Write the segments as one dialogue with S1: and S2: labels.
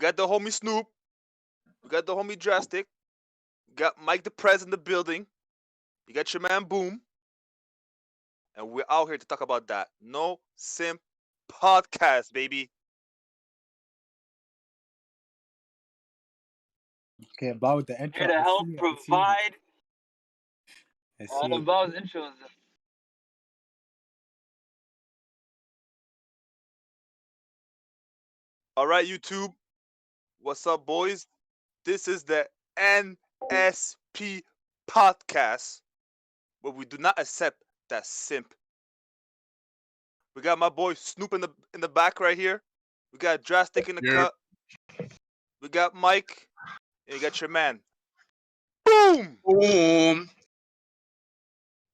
S1: got the homie Snoop. We got the homie Drastic. We got Mike the Prez in the building. You got your man Boom. And we're out here to talk about that. No Simp Podcast, baby.
S2: Okay, about the
S3: Here
S2: intro,
S3: to
S2: I
S3: help
S2: see it.
S3: provide
S2: I
S3: all
S2: see it.
S3: about intros.
S1: All right, YouTube. What's up, boys? This is the NSP Podcast, where we do not accept that simp. We got my boy Snoop in the back right here. We got Drastic in the
S4: Yeah.
S1: cut. We got Mike, and you got your man. Boom!
S4: Boom.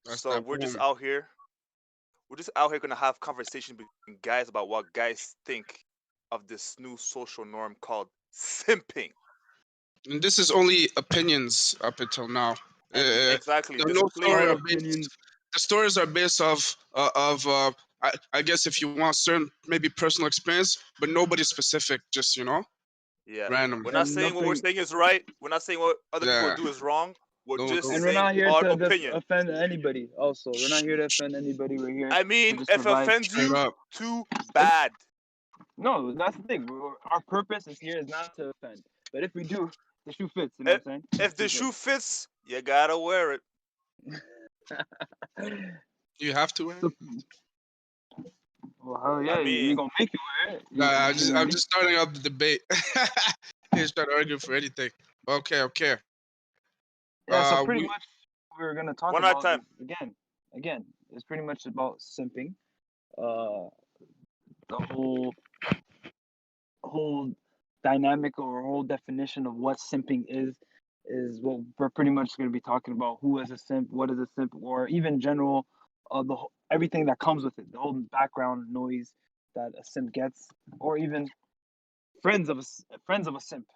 S4: That's
S1: So
S4: that
S1: we're just
S4: boom.
S1: out here. We're just out here gonna have conversation between guys about what guys think of this new social norm called simping.
S4: And this is only opinions up until now.
S1: And exactly.
S4: The no story
S1: Disclaimer.
S4: are based. The stories are based of I guess if you want certain maybe personal experience, but nobody specific. Just
S1: Yeah.
S4: random.
S1: We're not
S3: And
S1: saying what we're
S3: nothing.
S1: saying is right. We're not saying what other people
S4: Yeah.
S1: do is wrong. We're
S4: No,
S1: just
S3: And we're
S1: saying
S3: not here
S1: our
S3: to
S1: opinion.
S3: offend anybody. Also, we're not here to offend anybody. We're here
S1: I
S3: to
S1: mean,
S3: just
S1: if it
S3: provide.
S1: offends
S4: straight
S1: you,
S4: up.
S1: too bad.
S3: No, that's the thing. Our purpose is here is not to offend. But if we do, the shoe fits. You know what I'm saying?
S1: If the shoe fits, you gotta wear it.
S4: You have to.
S3: So, well, hell yeah,
S1: I
S3: you're
S1: mean,
S3: gonna make it wear it.
S4: I'm just starting up the debate. He's trying to argue for anything. Okay.
S3: Yeah, so pretty
S4: we
S3: much we're gonna talk
S1: one at a
S3: about
S1: time.
S3: is, again, it's pretty much about simping. The whole dynamic or whole definition of what simping is what we're pretty much going to be talking about. Who is a simp? What is a simp? Or even general, everything that comes with it, the whole background noise that a simp gets, or even friends of a simp.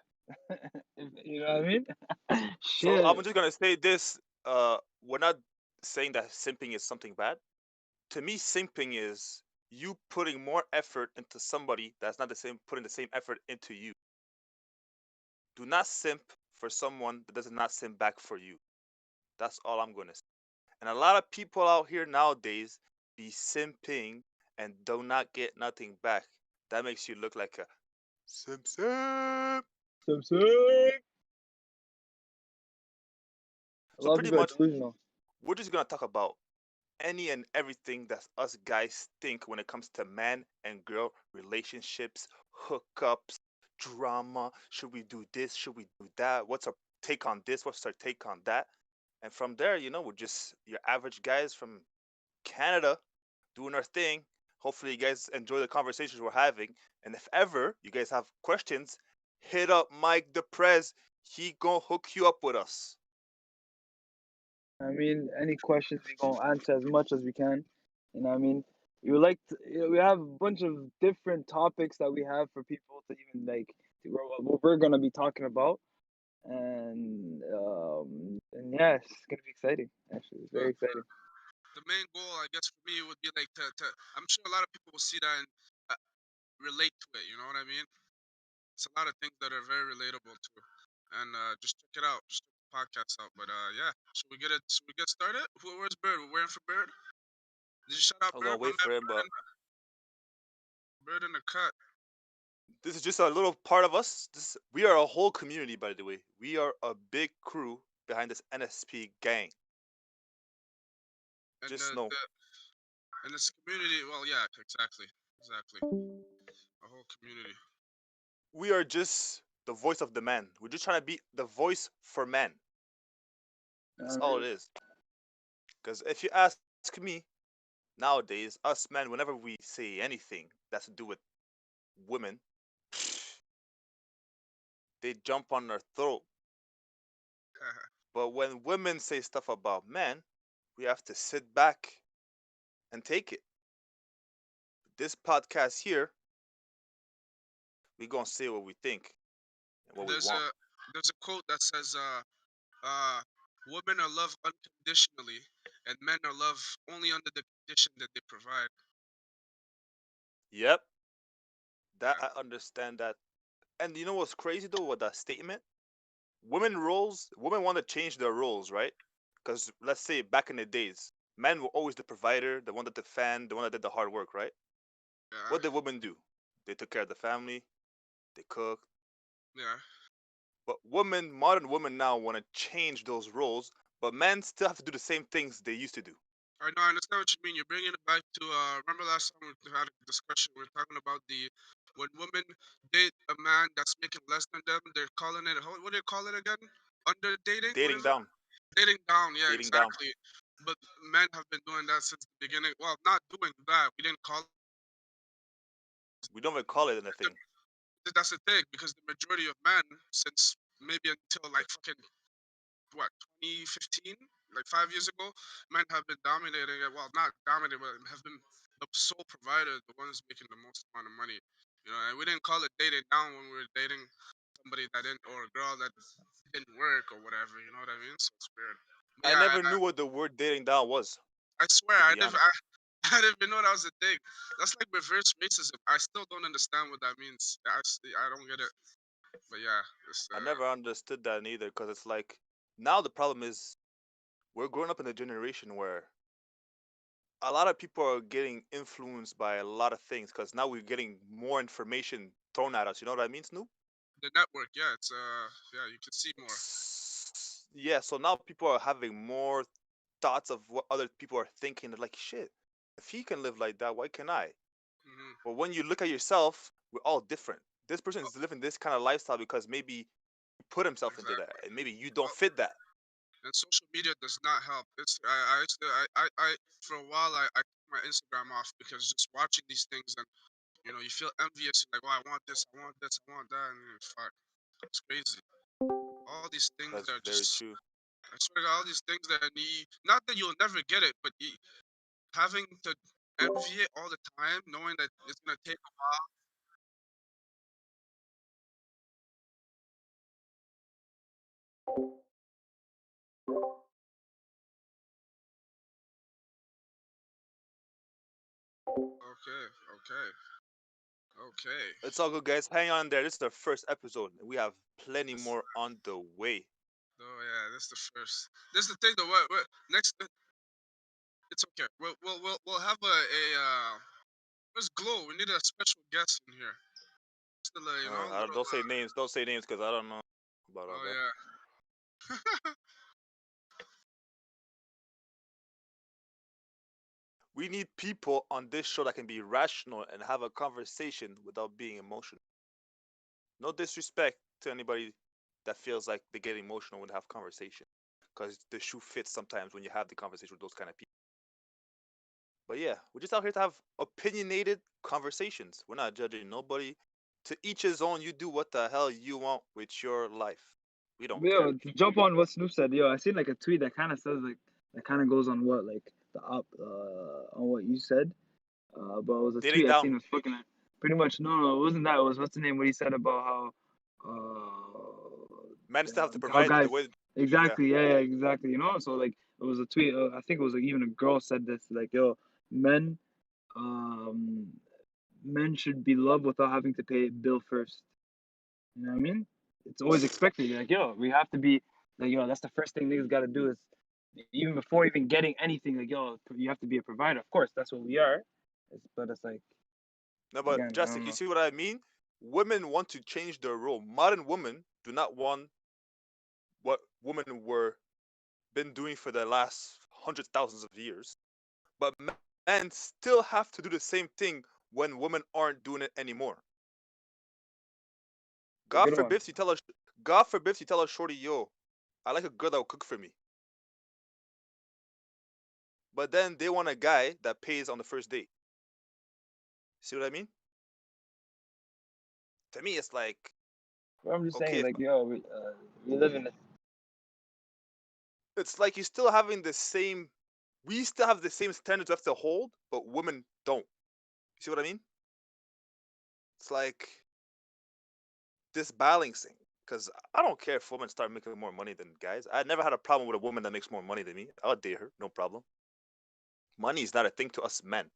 S3: You know what I mean?
S1: So
S3: Shit.
S1: I'm just gonna say this. We're not saying that simping is something bad. To me, simping is you putting more effort into somebody that's not the same putting the same effort into you. Do not simp for someone that does not simp back for you. That's all I'm gonna say. And a lot of people out here nowadays be simping and do not get nothing back. That makes you look like a simp.
S3: Simp. A
S1: So
S3: lot of
S1: pretty
S3: people are
S1: much,
S3: delusional.
S1: we're just gonna talk about any and everything that us guys think when it comes to man and girl relationships, hookups, drama. Should we do this? Should we do that? What's our take on this? What's our take on that? And from there, we're just your average guys from Canada doing our thing. Hopefully, you guys enjoy the conversations we're having. And if ever you guys have questions, hit up Mike the Prez. He gonna hook you up with us.
S3: I mean, any questions we gonna answer as much as we can. You know what I mean? We would like to, we have a bunch of different topics that we have for people to even like what we're gonna be talking about, and yeah, it's gonna be exciting. Actually, it's very exciting.
S4: the main goal, I guess, for me would be like to I'm sure a lot of people will see that and relate to it. You know what I mean? It's a lot of things that are very relatable to, and just check it out. Just check the podcast out. But yeah, should we get it? Should we get started? Where's Bird? We're waiting for Bird. Did you shout out
S1: I was gonna
S4: Bird? My
S1: wait
S4: man,
S1: for him, but
S4: Bird in the cut.
S1: this is just a little part of us. We are a whole community, by the way. We are a big crew behind this NSP gang.
S4: And
S1: Just know.
S4: and this community. Well, yeah, exactly. A whole community.
S1: We are just the voice of the man. We're just trying to be the voice for men. That's all it is. Because if you ask me, nowadays, us men, whenever we say anything that's to do with women, they jump on our throat. But when women say stuff about men, we have to sit back and take it. This podcast here, we gonna say what we think and what we want.
S4: There's a quote that says women are loved unconditionally and men are loved only under the condition that they provide.
S1: Yep, that I understand that And you know what's crazy though with that statement? Women want to change their roles, right? Because let's say back in the days, men were always the provider, the one that defend, the one that did the hard work, right?
S4: Yeah,
S1: What did women do? They took care of the family, they cooked.
S4: yeah.
S1: But modern women now want to change those roles, but men still have to do the same things they used to do.
S4: I know, I understand what you mean. You're bringing it back to remember last time we had a discussion. We were talking about the when women date a man that's making less than them, they're calling it what do they call it again? Under dating? What
S1: Dating
S4: is it?
S1: down,
S4: Dating down. Yeah,
S1: dating down.
S4: exactly. But men have been doing that since the beginning. Well, not doing that. We didn't call it.
S1: We don't even call it anything.
S4: That's the thing because the majority of men since maybe until like fucking what 2015, like 5 years ago, men have been dominating it. Well, not dominating, but have been the sole provider, the ones making the most amount of money. And we didn't call it dating down when we were dating somebody that didn't, or a girl that didn't work or whatever. You know what I mean? So it's weird. But
S1: I
S4: yeah,
S1: never knew what the word dating down was,
S4: I swear,
S1: to
S4: I
S1: be
S4: never,
S1: honest.
S4: I didn't even know that was a thing. That's like reverse racism. I still don't understand what that means. I don't get it. But yeah, it's
S1: I never understood that neither, because it's like now the problem is we're growing up in a generation where a lot of people are getting influenced by a lot of things, because now we're getting more information thrown at us. You know what I mean, Snoop?
S4: the network. Yeah, it's yeah, you can see more.
S1: Yeah, so now people are having more thoughts of what other people are thinking. They're like, shit, if he can live like that, why can't I?
S4: Hmm.
S1: But when you look at yourself, we're all different. This person is living this kind of lifestyle because maybe he put himself into that,
S4: Exactly.
S1: and maybe you don't
S4: Oh,
S1: fit that.
S4: and social media does not help. It's I used to I for a while I took my Instagram off because just watching these things and you feel envious. Like, oh, I want this, I want this, I want that, and fuck, it's crazy. All these things
S1: That's
S4: that are
S1: very
S4: just
S1: true.
S4: I swear to God, all these things that need not that you'll never get it, but having to envy it all the time, knowing that it's gonna take a while. Okay, okay, okay.
S1: It's all good, guys. Hang on there. This is our first episode. We have plenty
S4: This,
S1: more on the way.
S4: oh yeah, this is the first. This is the thing though. What next? It's okay. We'll have where's Glow? We need a special guest in here. Just to let a little.
S1: Don't say names. Don't say names, because I don't know about all
S4: Oh
S1: that.
S4: yeah.
S1: We need people on this show that can be rational and have a conversation without being emotional. No disrespect to anybody that feels like they get emotional when they have conversation, because the shoe fits sometimes when you have the conversation with those kind of people. But yeah, we're just out here to have opinionated conversations. We're not judging nobody. To each his own. You do what the hell you want with your life. We don't care.
S3: Yo, to jump on what Snoop said, yo, I seen like a tweet that kind of says like that kind of goes on what like the up on what you said. But it was a
S1: Dating
S3: tweet I
S1: down.
S3: seen was fucking pretty much no, it wasn't that. It was what's the name? What he said about
S1: Men still have to
S3: how
S1: provide the
S3: guys
S1: way. Yeah.
S3: exactly, yeah, exactly. So like it was a tweet. I think it was like, even a girl said this like yo, men um men should be loved without having to pay bill first. You know what I mean? It's always expected. You're like, yo, we have to be like, yo, that's the first thing niggas gotta do is even before even getting anything, like, yo, you have to be a provider. Of course, that's what we are. But it's like,
S1: No, but
S3: again, I
S1: Justin,
S3: don't
S1: you
S3: know.
S1: see what I mean? Women want to change their role. Modern women do not want what women were been doing for the last hundreds thousands of years. But men still have to do the same thing when women aren't doing it anymore.
S3: It's a
S1: God
S3: good one.
S1: forbid you tell us God forbid you tell a shorty, yo, I like a girl that will cook for me. But then they want a guy that pays on the first date. See what I mean? To me, it's like,
S3: But I'm just
S1: okay,
S3: saying, like, yo, we live in.
S1: it's like you still having the same. We still have the same standards we have to hold, but women don't. You see what I mean? It's like this balancing. Because I don't care if women start making more money than guys. I never had a problem with a woman that makes more money than me. I'll date her, no problem. Money is not a thing to us men.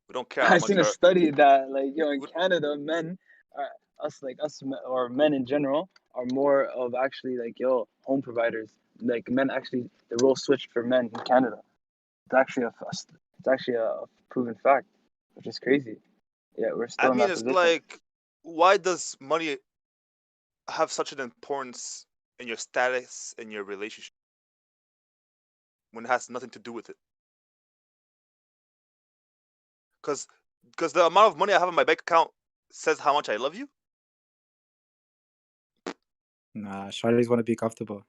S1: We don't care how
S3: I
S1: much
S3: seen a
S1: our.
S3: study that, like, yo, in
S1: We,
S3: Canada, men are or men in general are more of actually like home providers. Like men actually, the role switched for men in Canada. It's actually a proven fact, which is crazy. Yeah, we're
S1: I
S3: still in
S1: mean,
S3: that
S1: it's
S3: position.
S1: like, why does money have such an importance in your status in your relationship when it has nothing to do with it? Because the amount of money I have in my bank account says how much I love you.
S2: Nah, shorties want to be comfortable.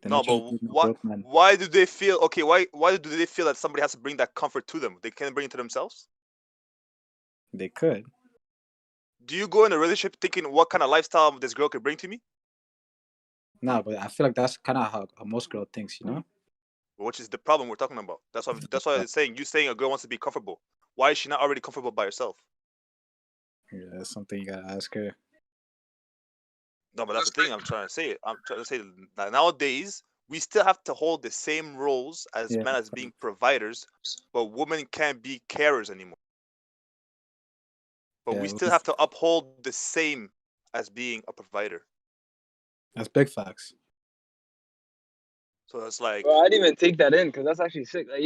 S2: They're
S1: No,
S2: not
S1: but
S2: trying to be no
S1: why
S2: broke man.
S1: why do they feel okay? Why do they feel that somebody has to bring that comfort to them? They can't bring it to themselves.
S2: They could.
S1: Do you go in a relationship thinking what kind of lifestyle this girl could bring to me?
S2: Nah, but I feel like that's kind of how most girl thinks, you know?
S1: Which is the problem we're talking about. That's why I'm saying you saying a girl wants to be comfortable. Why is she not already comfortable by herself?
S2: Yeah, that's something you gotta ask her.
S1: No, but that's the
S4: That's
S1: thing
S4: like
S1: I'm trying to say. I'm trying to say that nowadays we still have to hold the same roles as
S2: Yeah,
S1: men as being providers, but women can't be carers anymore. But we
S2: yeah,
S1: still have to uphold the same as being a provider.
S2: that's big facts.
S1: So it's like,
S3: Bro, I didn't even take that in because that's actually sick. Like,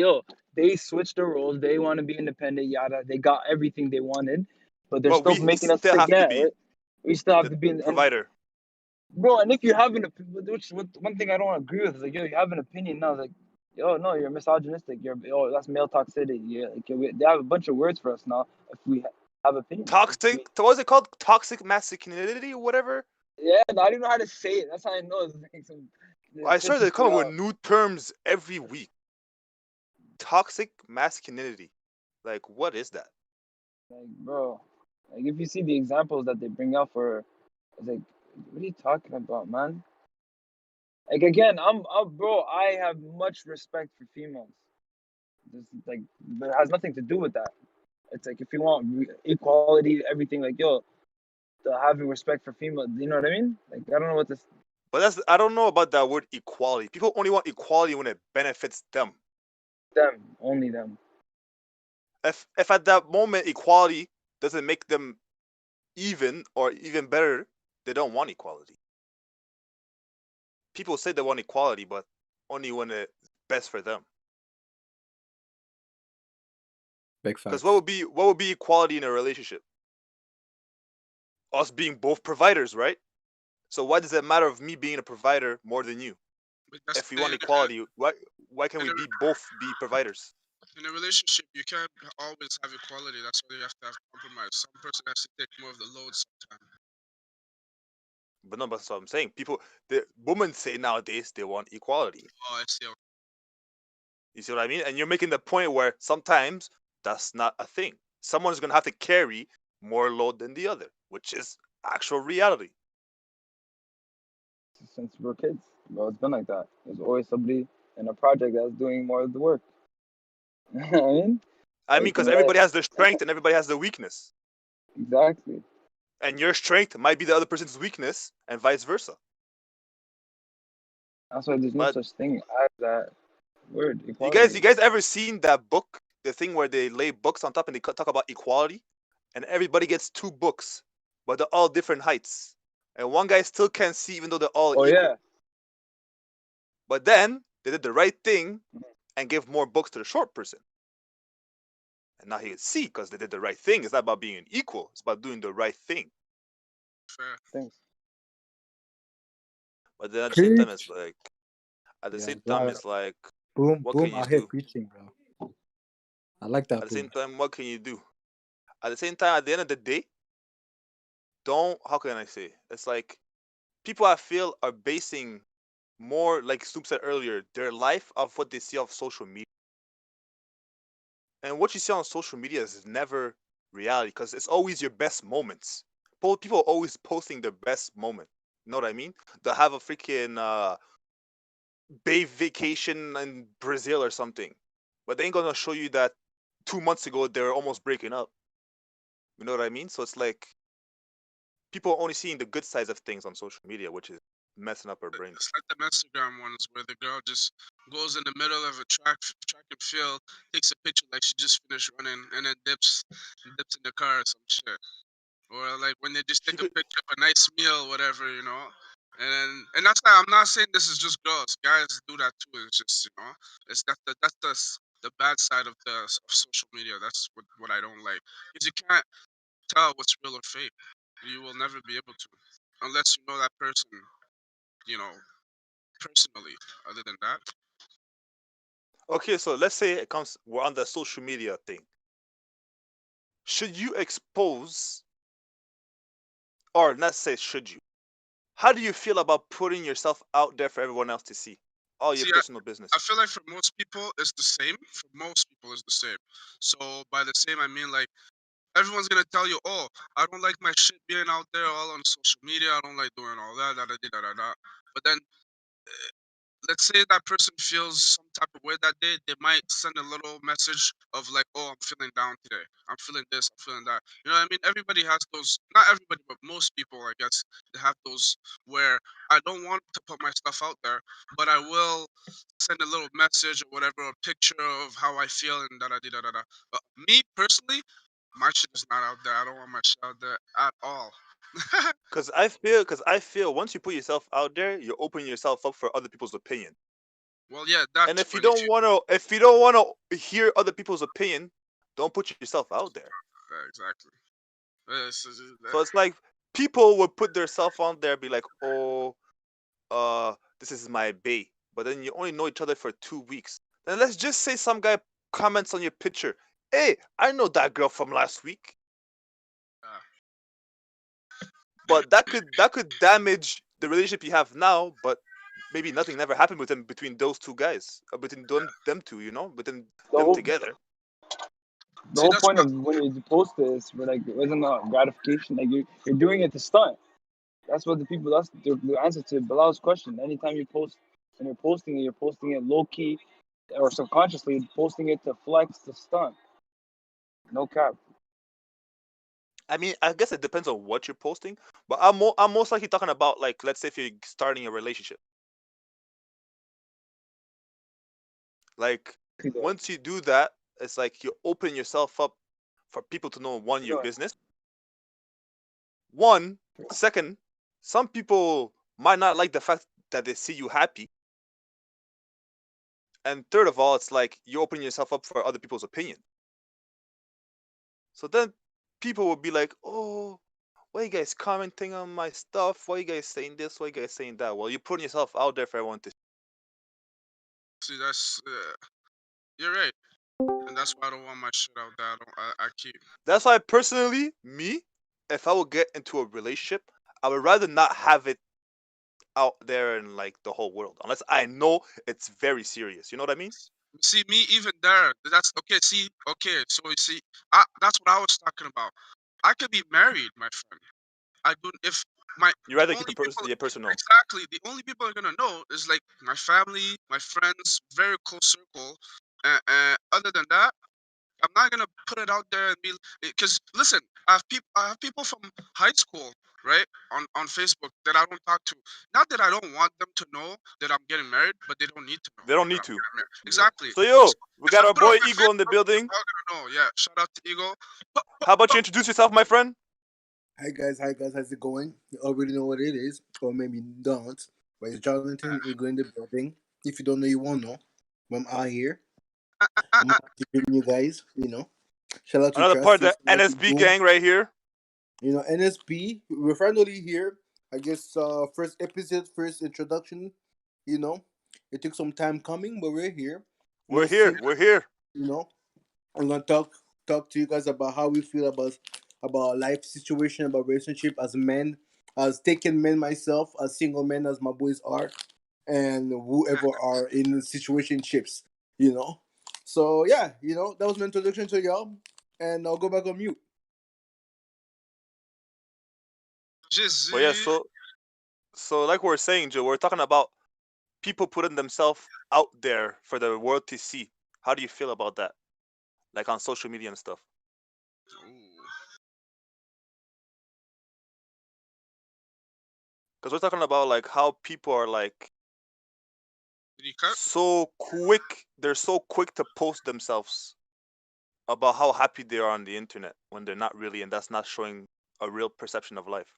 S3: they switched the roles. They want to be independent. Yada. They got everything they wanted, but they're
S1: but
S3: still
S1: we
S3: making us
S1: still
S3: think.
S1: have to
S3: Yeah,
S1: be
S3: we still have
S1: the
S3: to be and
S1: provider.
S3: bro. And if you have one thing I don't agree with is like, you have an opinion now. It's like, no, you're misogynistic. That's male toxicity. Yeah, like, they have a bunch of words for us now. If we have opinions,
S1: Toxic, what is it called? Toxic masculinity, or whatever.
S3: yeah, no, I don't know how to say it. That's how I know it's like
S1: I
S3: it
S1: swear they
S3: pisses me
S1: come up with
S3: off.
S1: new terms every week. Toxic masculinity. Like, what is that?
S3: Like, bro, like if you see the examples that they bring out for, it's like, what are you talking about, man? Like again, bro. I have much respect for females. This like, but it has nothing to do with that. It's like if you want equality, everything, like the having respect for females. You know what I mean? Like I don't know what this
S1: But I don't know about that word equality. People only want equality when it benefits them.
S3: them only them.
S1: If at that moment equality doesn't make them even or even better, they don't want equality. People say they want equality, but only when it's best for them.
S2: Big
S1: Because
S2: facts.
S1: what would be equality in a relationship? Us being both providers, right? So why does it matter of me being a provider more than you?
S4: but that's
S1: If
S4: the
S1: we
S4: thing.
S1: want equality, why can
S4: In
S1: we
S4: a,
S1: be both be providers?
S4: in a relationship, you can't always have equality. That's why you have to have compromise. Some person has to take more of the load sometimes.
S1: But no, that's what I'm saying. The women say nowadays they want equality.
S4: Oh, I see. Okay.
S1: You see what I mean? And you're making the point where sometimes that's not a thing. Someone's gonna have to carry more load than the other, which is actual reality.
S3: Since we're kids, bro, it's been like that. There's always somebody in a project that's doing more of the work. You know what I mean?
S1: I mean,
S3: Like
S1: because everybody has their strength and everybody has their weakness.
S3: exactly.
S1: And your strength might be the other person's weakness, and vice versa.
S3: That's why there's no
S1: But
S3: such thing as that word
S1: you guys,
S3: equality.
S1: you guys ever seen that book, the thing where they lay books on top and they talk about equality, and everybody gets two books, but they're all different heights, and one guy still can't see even though they're all
S3: Oh yeah,
S1: equal. But then they did the right thing and gave more books to the short person, and now he can see because they did the right thing. It's not about being equal; it's about doing the right thing.
S4: Fair.
S3: thanks.
S1: But then at the same time,
S2: Preach.
S1: it's like, at the
S2: Yeah,
S1: same time,
S2: bro.
S1: it's like,
S2: Boom,
S1: what can
S2: boom
S1: you
S2: out here
S1: do?
S2: preaching, bro. I like
S1: At
S2: that
S1: the same
S2: boom.
S1: time, what can you do? At the same time, at the end of the day, don't. How can I say? It's like people I feel are basing more, like Snoop said earlier, their life of what they see off social media. And what you see on social media is never reality because it's always your best moments. People are always posting their best moment. You know what I mean? They'll have a freaking bay vacation in Brazil or something, but they ain't gonna show you that 2 months ago they were almost breaking up. You know what I mean? So it's like people are only seeing the good sides of things on social media, which is messing up our brains.
S4: It's like the Instagram ones where the girl just goes in the middle of a track and field, takes a picture like she just finished running, and then dips in the car or some shit. or like when they just
S1: She
S4: take a
S1: could
S4: picture of a nice meal, whatever, and that's not. I'm not saying this is just girls. Guys do that too. It's just it's the bad side of of social media. That's what I don't like, because you can't tell what's real or fake. You will never be able to, unless you know that person, you know, personally. Other than that,
S1: okay, so let's say it comes we're on the social media thing. Should you expose or not say should you? How do you feel about putting yourself out there for everyone else to see? All your
S4: see,
S1: personal
S4: I
S1: business.
S4: feel like for most people it's the same. For most people it's the same. So by the same, I mean like everyone's gonna tell you, "Oh, I don't like my shit being out there all on social media. I don't like doing all that, da da da da da." But then, let's say that person feels some type of way that day, they might send a little message of like, "Oh, I'm feeling down today. I'm feeling this. I'm feeling that." You know what I mean? Everybody has those. Not everybody, but most people, I guess, they have those where I don't want to put my stuff out there, but I will send a little message or whatever, a picture of how I feel and da da da da da. But me personally, my shit is not out there. I don't want my shit out there at all.
S1: Cause I feel once you put yourself out there, you're opening yourself up for other people's opinion.
S4: Well, yeah, that
S1: And
S4: too.
S1: if you
S4: And if
S1: don't
S4: you,
S1: wanna if you don't wanna hear other people's opinion, don't put yourself out there.
S4: exactly.
S1: So it's like people would put themselves on there, be like, oh, this is my bae. But then you only know each other for 2 weeks. Then let's just say some guy comments on your picture. Hey, I know that girl from last week.
S4: uh,
S1: But that could damage the relationship you have now, but maybe nothing never happened with them between those two guys. Between them two, between
S3: The
S1: them
S3: whole
S1: together.
S3: the
S4: see,
S3: whole
S4: that's
S3: point
S4: what.
S3: of when you post this, where like it wasn't a gratification. Like you're doing it to stunt. That's what the people. That's the answer to Bilal's question. Anytime you post, when you're posting it low key or subconsciously, posting it to flex, to stunt. No cap.
S1: I mean, I guess it depends on what you're posting, but I'm most likely talking about, like, let's say if you're starting a relationship. Like, once you do that, it's like you open yourself up for people to know, one, your business. One, second, some people might not like the fact that they see you happy. And third of all, it's like you open yourself up for other people's opinion. So then people will be like, oh, why you guys commenting on my stuff? Why you guys saying this? Why you guys saying that? Well, you're putting yourself out there for everyone to.
S4: See, that's you're right, and that's why I don't want my shit out there. I keep.
S1: That's why personally, me, if I would get into a relationship, I would rather not have it out there in like the whole world, unless I know it's very serious. You know what I mean?
S4: See me even there. That's okay. See, okay. So you see, that's what I was talking about. I could be married, my friend. I do if my
S1: You
S4: the
S1: rather keep
S4: only
S1: it
S4: people
S1: your personal.
S4: exactly the only people are gonna know is like my family, my friends, very close circle. Other than that, I'm not gonna put it out there and be because listen, I have people from high school, right, on Facebook that I don't talk to. Not that I don't want them to know that I'm getting married, but they don't need to know
S1: They don't
S4: that
S1: need
S4: I'm
S1: to.
S4: getting married.
S1: Yeah.
S4: Exactly.
S1: So
S4: So
S1: yo, we
S4: if I
S1: got our
S4: put it on
S1: boy
S4: my
S1: Ego in the
S4: Facebook,
S1: building.
S4: they're all gonna know. Yeah, shout out to Ego.
S1: How about you introduce yourself, my friend?
S5: Hi guys, how's it going? You already know what it is, or maybe you don't. But it's Jonathan Ego in the building. If you don't know, you won't know. But I'm out here. I'm out giving you guys, shout out to
S1: Another part
S5: Justice,
S1: of the
S5: shout out to
S1: NSB
S5: Doom.
S1: gang right here.
S5: NSP. We're finally here. I guess first episode, first introduction. You know, it took some time coming, but we're here.
S1: We're
S5: No
S1: here.
S5: simp.
S1: We're here.
S5: You know, I'm gonna talk to you guys about how we feel about life situation, about relationship as men, as taken men myself, as single men as my boys are, and whoever are in situationships, you know. So yeah, that was my introduction to y'all, and I'll go back on mute.
S1: But yeah,
S4: Jizzy.
S1: so like we are saying, Joe, we're talking about people putting themselves out there for the world to see. How do you feel about that? Like on social media and stuff.
S4: Ooh.
S1: Because we're talking about like how people are like
S4: Did you cut?
S1: so quick. They're so quick to post themselves about how happy they are on the internet when they're not really, and that's not showing a real perception of life.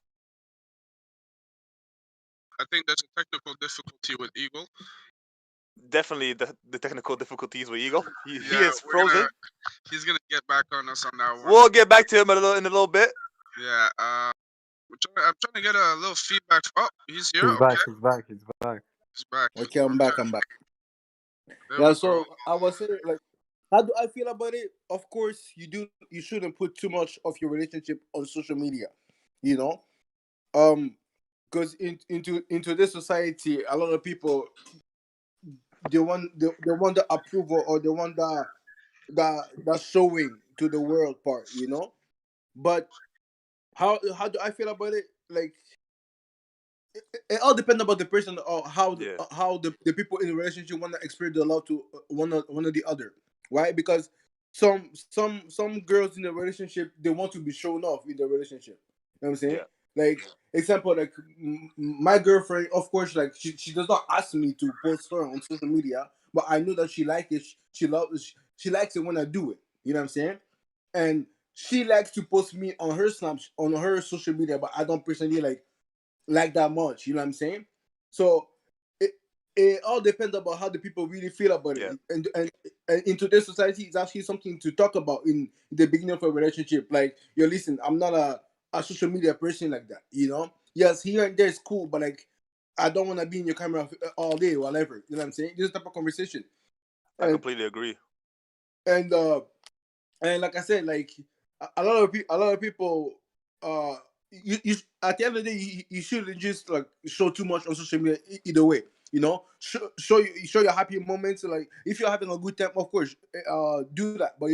S4: I think there's a technical difficulty with Eagle.
S1: Definitely the technical difficulties with Eagle. He
S4: Yeah,
S1: is frozen.
S4: he's gonna get back on us on that one.
S1: We'll get back to him in a little bit.
S4: Yeah. I'm trying to get a little feedback. Oh, he's here.
S2: He's
S4: Okay,
S2: back. He's back. He's back.
S4: he's back.
S5: Okay, I'm back. I'm back.
S4: There
S5: Yeah.
S4: we go.
S5: So I was saying, like, how do I feel about it? Of course, you shouldn't put too much of your relationship on social media. You know, because into this society, a lot of people they want the approval, or they want that showing to the world part. But how do I feel about it? Like, it all depends about the person, or
S1: Yeah,
S5: how the people in the relationship want to express their love to one or the other, right? Because some girls in the relationship, they want to be shown off in the relationship. You know what I'm saying?
S1: yeah.
S5: Like, example, like, my girlfriend, of course, like, she does not ask me to post her on social media, but I know that she likes it. She likes it when I do it. You know what I'm saying? And she likes to post me on her snaps, on her social media, but I don't personally like that much. You know what I'm saying? So it it all depends about how the people really feel about
S1: Yeah.
S5: it. And in today's society, it's actually something to talk about in the beginning of a relationship. Like, yo, listen, I'm not a social media person like that. Yes, here and there is cool, but like, I don't want to be in your camera all day, whatever. You know what I'm saying? This type of conversation.
S1: I
S5: And
S1: completely agree.
S5: and uh and like I said, like, a lot of people, uh, at the end of the day, you shouldn't just like show too much on social media either way. Show your happy moments. Like, if you're having a good time, of course, do that. But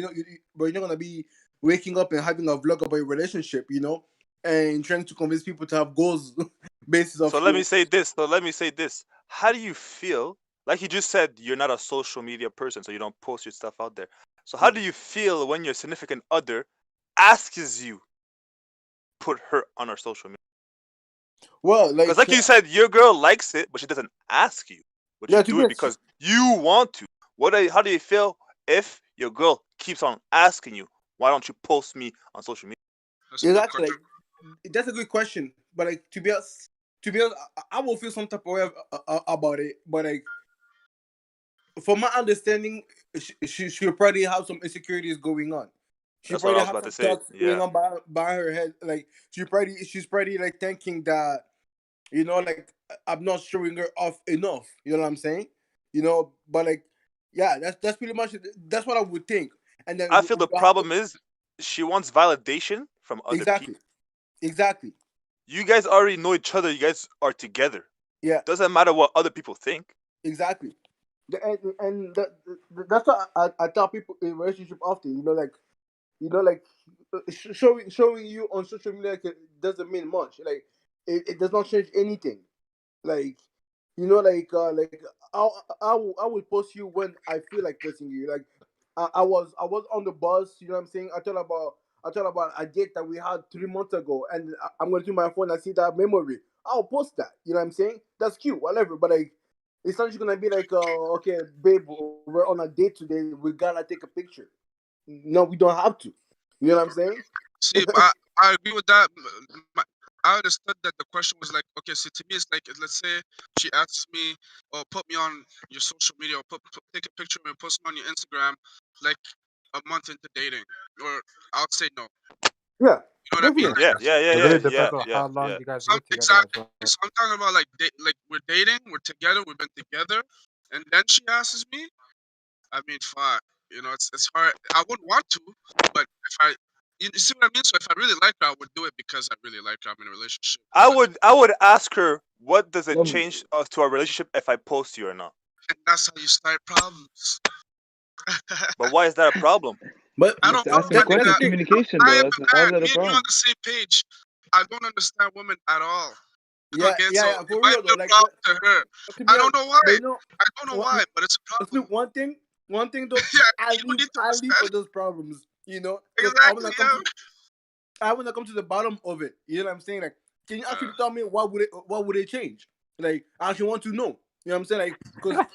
S5: but you're not gonna be waking up and having a vlog about your relationship, and trying to convince people to have goals basis of
S1: So let me
S5: you.
S1: say this. So let me say this. How do you feel? Like you just said, you're not a social media person, so you don't post your stuff out there. So how do you feel when your significant other asks you put her on her social media?
S5: Well,
S1: Because like you said, your girl likes it, but she doesn't ask you. But you
S5: yeah, to
S1: do
S5: be
S1: it
S5: honest,
S1: because you want to. How do you feel if your girl keeps on asking you, why don't you post me on social media?
S4: That's a good
S5: exactly.
S4: question.
S5: Like, that's a good question. But like, to be honest, I will feel some type of way about it. But like, from my understanding, she'll probably have some insecurities going on. She
S1: That's what I
S5: probably
S1: was
S5: have
S1: about to
S5: some
S1: say.
S5: thoughts going
S1: Yeah.
S5: on by her head. Like, she's probably like thinking that, like, I'm not showing her off enough. You know what I'm saying? But like, yeah, that's pretty much it. That's what I would think. And then
S1: I feel the
S5: we'll have
S1: problem is she wants validation from other
S5: exactly,
S1: people.
S5: exactly,
S1: You guys already know each other. You guys are together.
S5: yeah,
S1: Doesn't matter what other people think.
S5: exactly. That's what I tell people in relationship often. Like, showing you on social media, like, it doesn't mean much. Like, it does not change anything. Like, like, I will post you when I feel like posting you. Like, I was on the bus. You know what I'm saying? I thought about a date that we had 3 months ago, and I'm going to my phone and see that memory. I'll post that. You know what I'm saying? That's cute, whatever. But like, it's not just gonna be like, okay, babe, we're on a date today. We gotta take a picture. No, we don't have to. You know what I'm saying?
S4: See, I agree with that. I understood that the question was like, okay, so to me, it's like, let's say she asks me, or put me on your social media, or take a picture of me and post me on your Instagram, like a month into dating, or I'll say no.
S5: Yeah,
S4: You know what I mean?
S5: definitely.
S4: Like,
S1: Yeah, yeah, yeah,
S2: It
S1: yeah,
S2: really
S1: yeah,
S2: depends on
S1: yeah,
S2: how long
S1: yeah.
S2: you guys were together as
S4: exactly.
S2: well.
S4: So I'm talking about like, like we're dating, we're together, we've been together, and then she asks me. I mean, fuck. It's hard. I wouldn't want to, but if you see what I mean. So if I really like her, I would do it because I really like her. I'm in a relationship.
S1: I would ask her, what does it
S3: No,
S1: change to our relationship if I post you or not?
S4: And that's how you start problems.
S1: But why is that a problem?
S5: But
S4: I
S3: it's
S4: don't know,
S3: asking
S4: man.
S5: that's the
S3: questions,
S5: thing.
S3: communication,
S4: I
S3: though.
S4: am
S3: That's
S4: a
S3: how's
S4: man.
S3: that a
S4: Me and you on
S3: problem?
S4: the same page. I don't understand women at all.
S5: Yeah,
S4: Okay,
S5: yeah,
S4: so
S5: yeah.
S4: it
S5: For
S4: might
S5: real
S4: be
S5: though,
S4: a
S5: like,
S4: problem to her.
S5: to be
S4: I don't
S5: honest,
S4: know why.
S5: but
S4: I don't know why, but it's a problem.
S5: Snoop, one thing though,
S4: Yeah,
S5: I
S4: people
S5: leave,
S4: need to
S5: I leave for
S4: understand.
S5: those problems, because
S4: Exactly. Yeah.
S5: I wanna come to the bottom of it. You know what I'm saying? Like, can you
S4: Uh,
S5: actually tell me what would it change? Like, I actually want to know. You know what I'm saying? Like, because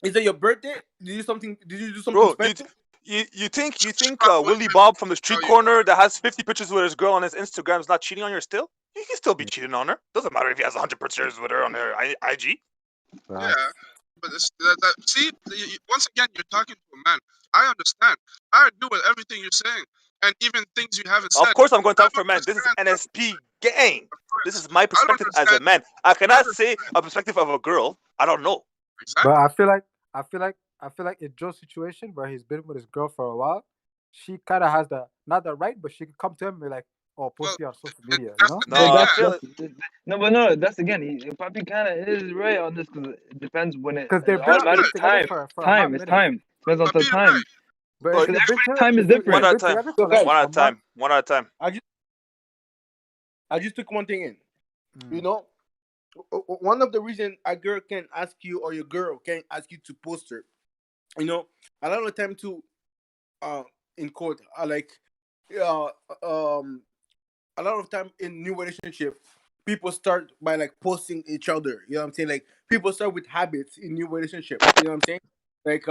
S5: is it your birthday? Did you do something
S1: Bro,
S5: special?
S1: You think
S4: About
S1: Willie
S4: women
S1: Bob from the
S4: how
S1: street
S4: you are.
S1: corner that has 50 pictures with his girl on his Instagram is not cheating on you still? You can still be
S2: Yeah.
S1: cheating on her. Doesn't matter if he has 100 pictures with her on her IG.
S4: Yeah,
S2: Facts.
S4: but see, once again, you're talking to a man. I understand. I agree with everything you're saying, and even things you haven't
S1: Of
S4: said.
S1: course, I'm going to
S4: I
S1: talk for
S4: don't
S1: men. This is
S4: understand.
S1: NSP gang.
S4: Of
S1: This
S4: course,
S1: is my
S4: I don't
S1: perspective as a
S4: understand.
S1: man. I
S4: I
S1: cannot say
S4: understand
S1: a perspective of a girl. I don't know.
S2: But
S4: exactly.
S2: I feel like in Joe's situation where he's been with his girl for a while, she kind of has the not the right, but she can come to him and be like, "Oh,
S4: Well,
S2: post me on social media," you
S4: that's
S2: know?
S4: the
S1: No,
S4: thing.
S1: I
S4: Yeah,
S1: feel
S3: No, but no, that's again. Papi kind of is right on this because it depends when
S2: Because
S3: it's
S2: they've
S3: all
S2: been
S3: a matter of
S2: together
S3: time.
S2: for a hot
S3: Time, it's
S2: minute.
S3: time. Depends on
S4: but
S3: the
S4: be
S3: time.
S4: right.
S2: But if
S1: but
S2: you've been
S3: Everybody's
S2: to,
S3: time is
S2: if
S1: one
S3: different.
S1: at
S2: you've
S1: a
S2: been
S1: time.
S2: together
S5: So
S2: for like
S5: guys,
S1: One at
S2: a
S1: a
S2: month,
S1: time. One at a time.
S5: I just took one thing in. You
S2: mm,
S5: know, one of the reason a girl can ask you or your girl can ask you to post her. You know, a lot of the time too, uh, in court, uh, um, a lot of time in new relationship, people start by like posting each other. You know what I'm saying? Like people start with habits in new relationship. You know what I'm saying? Like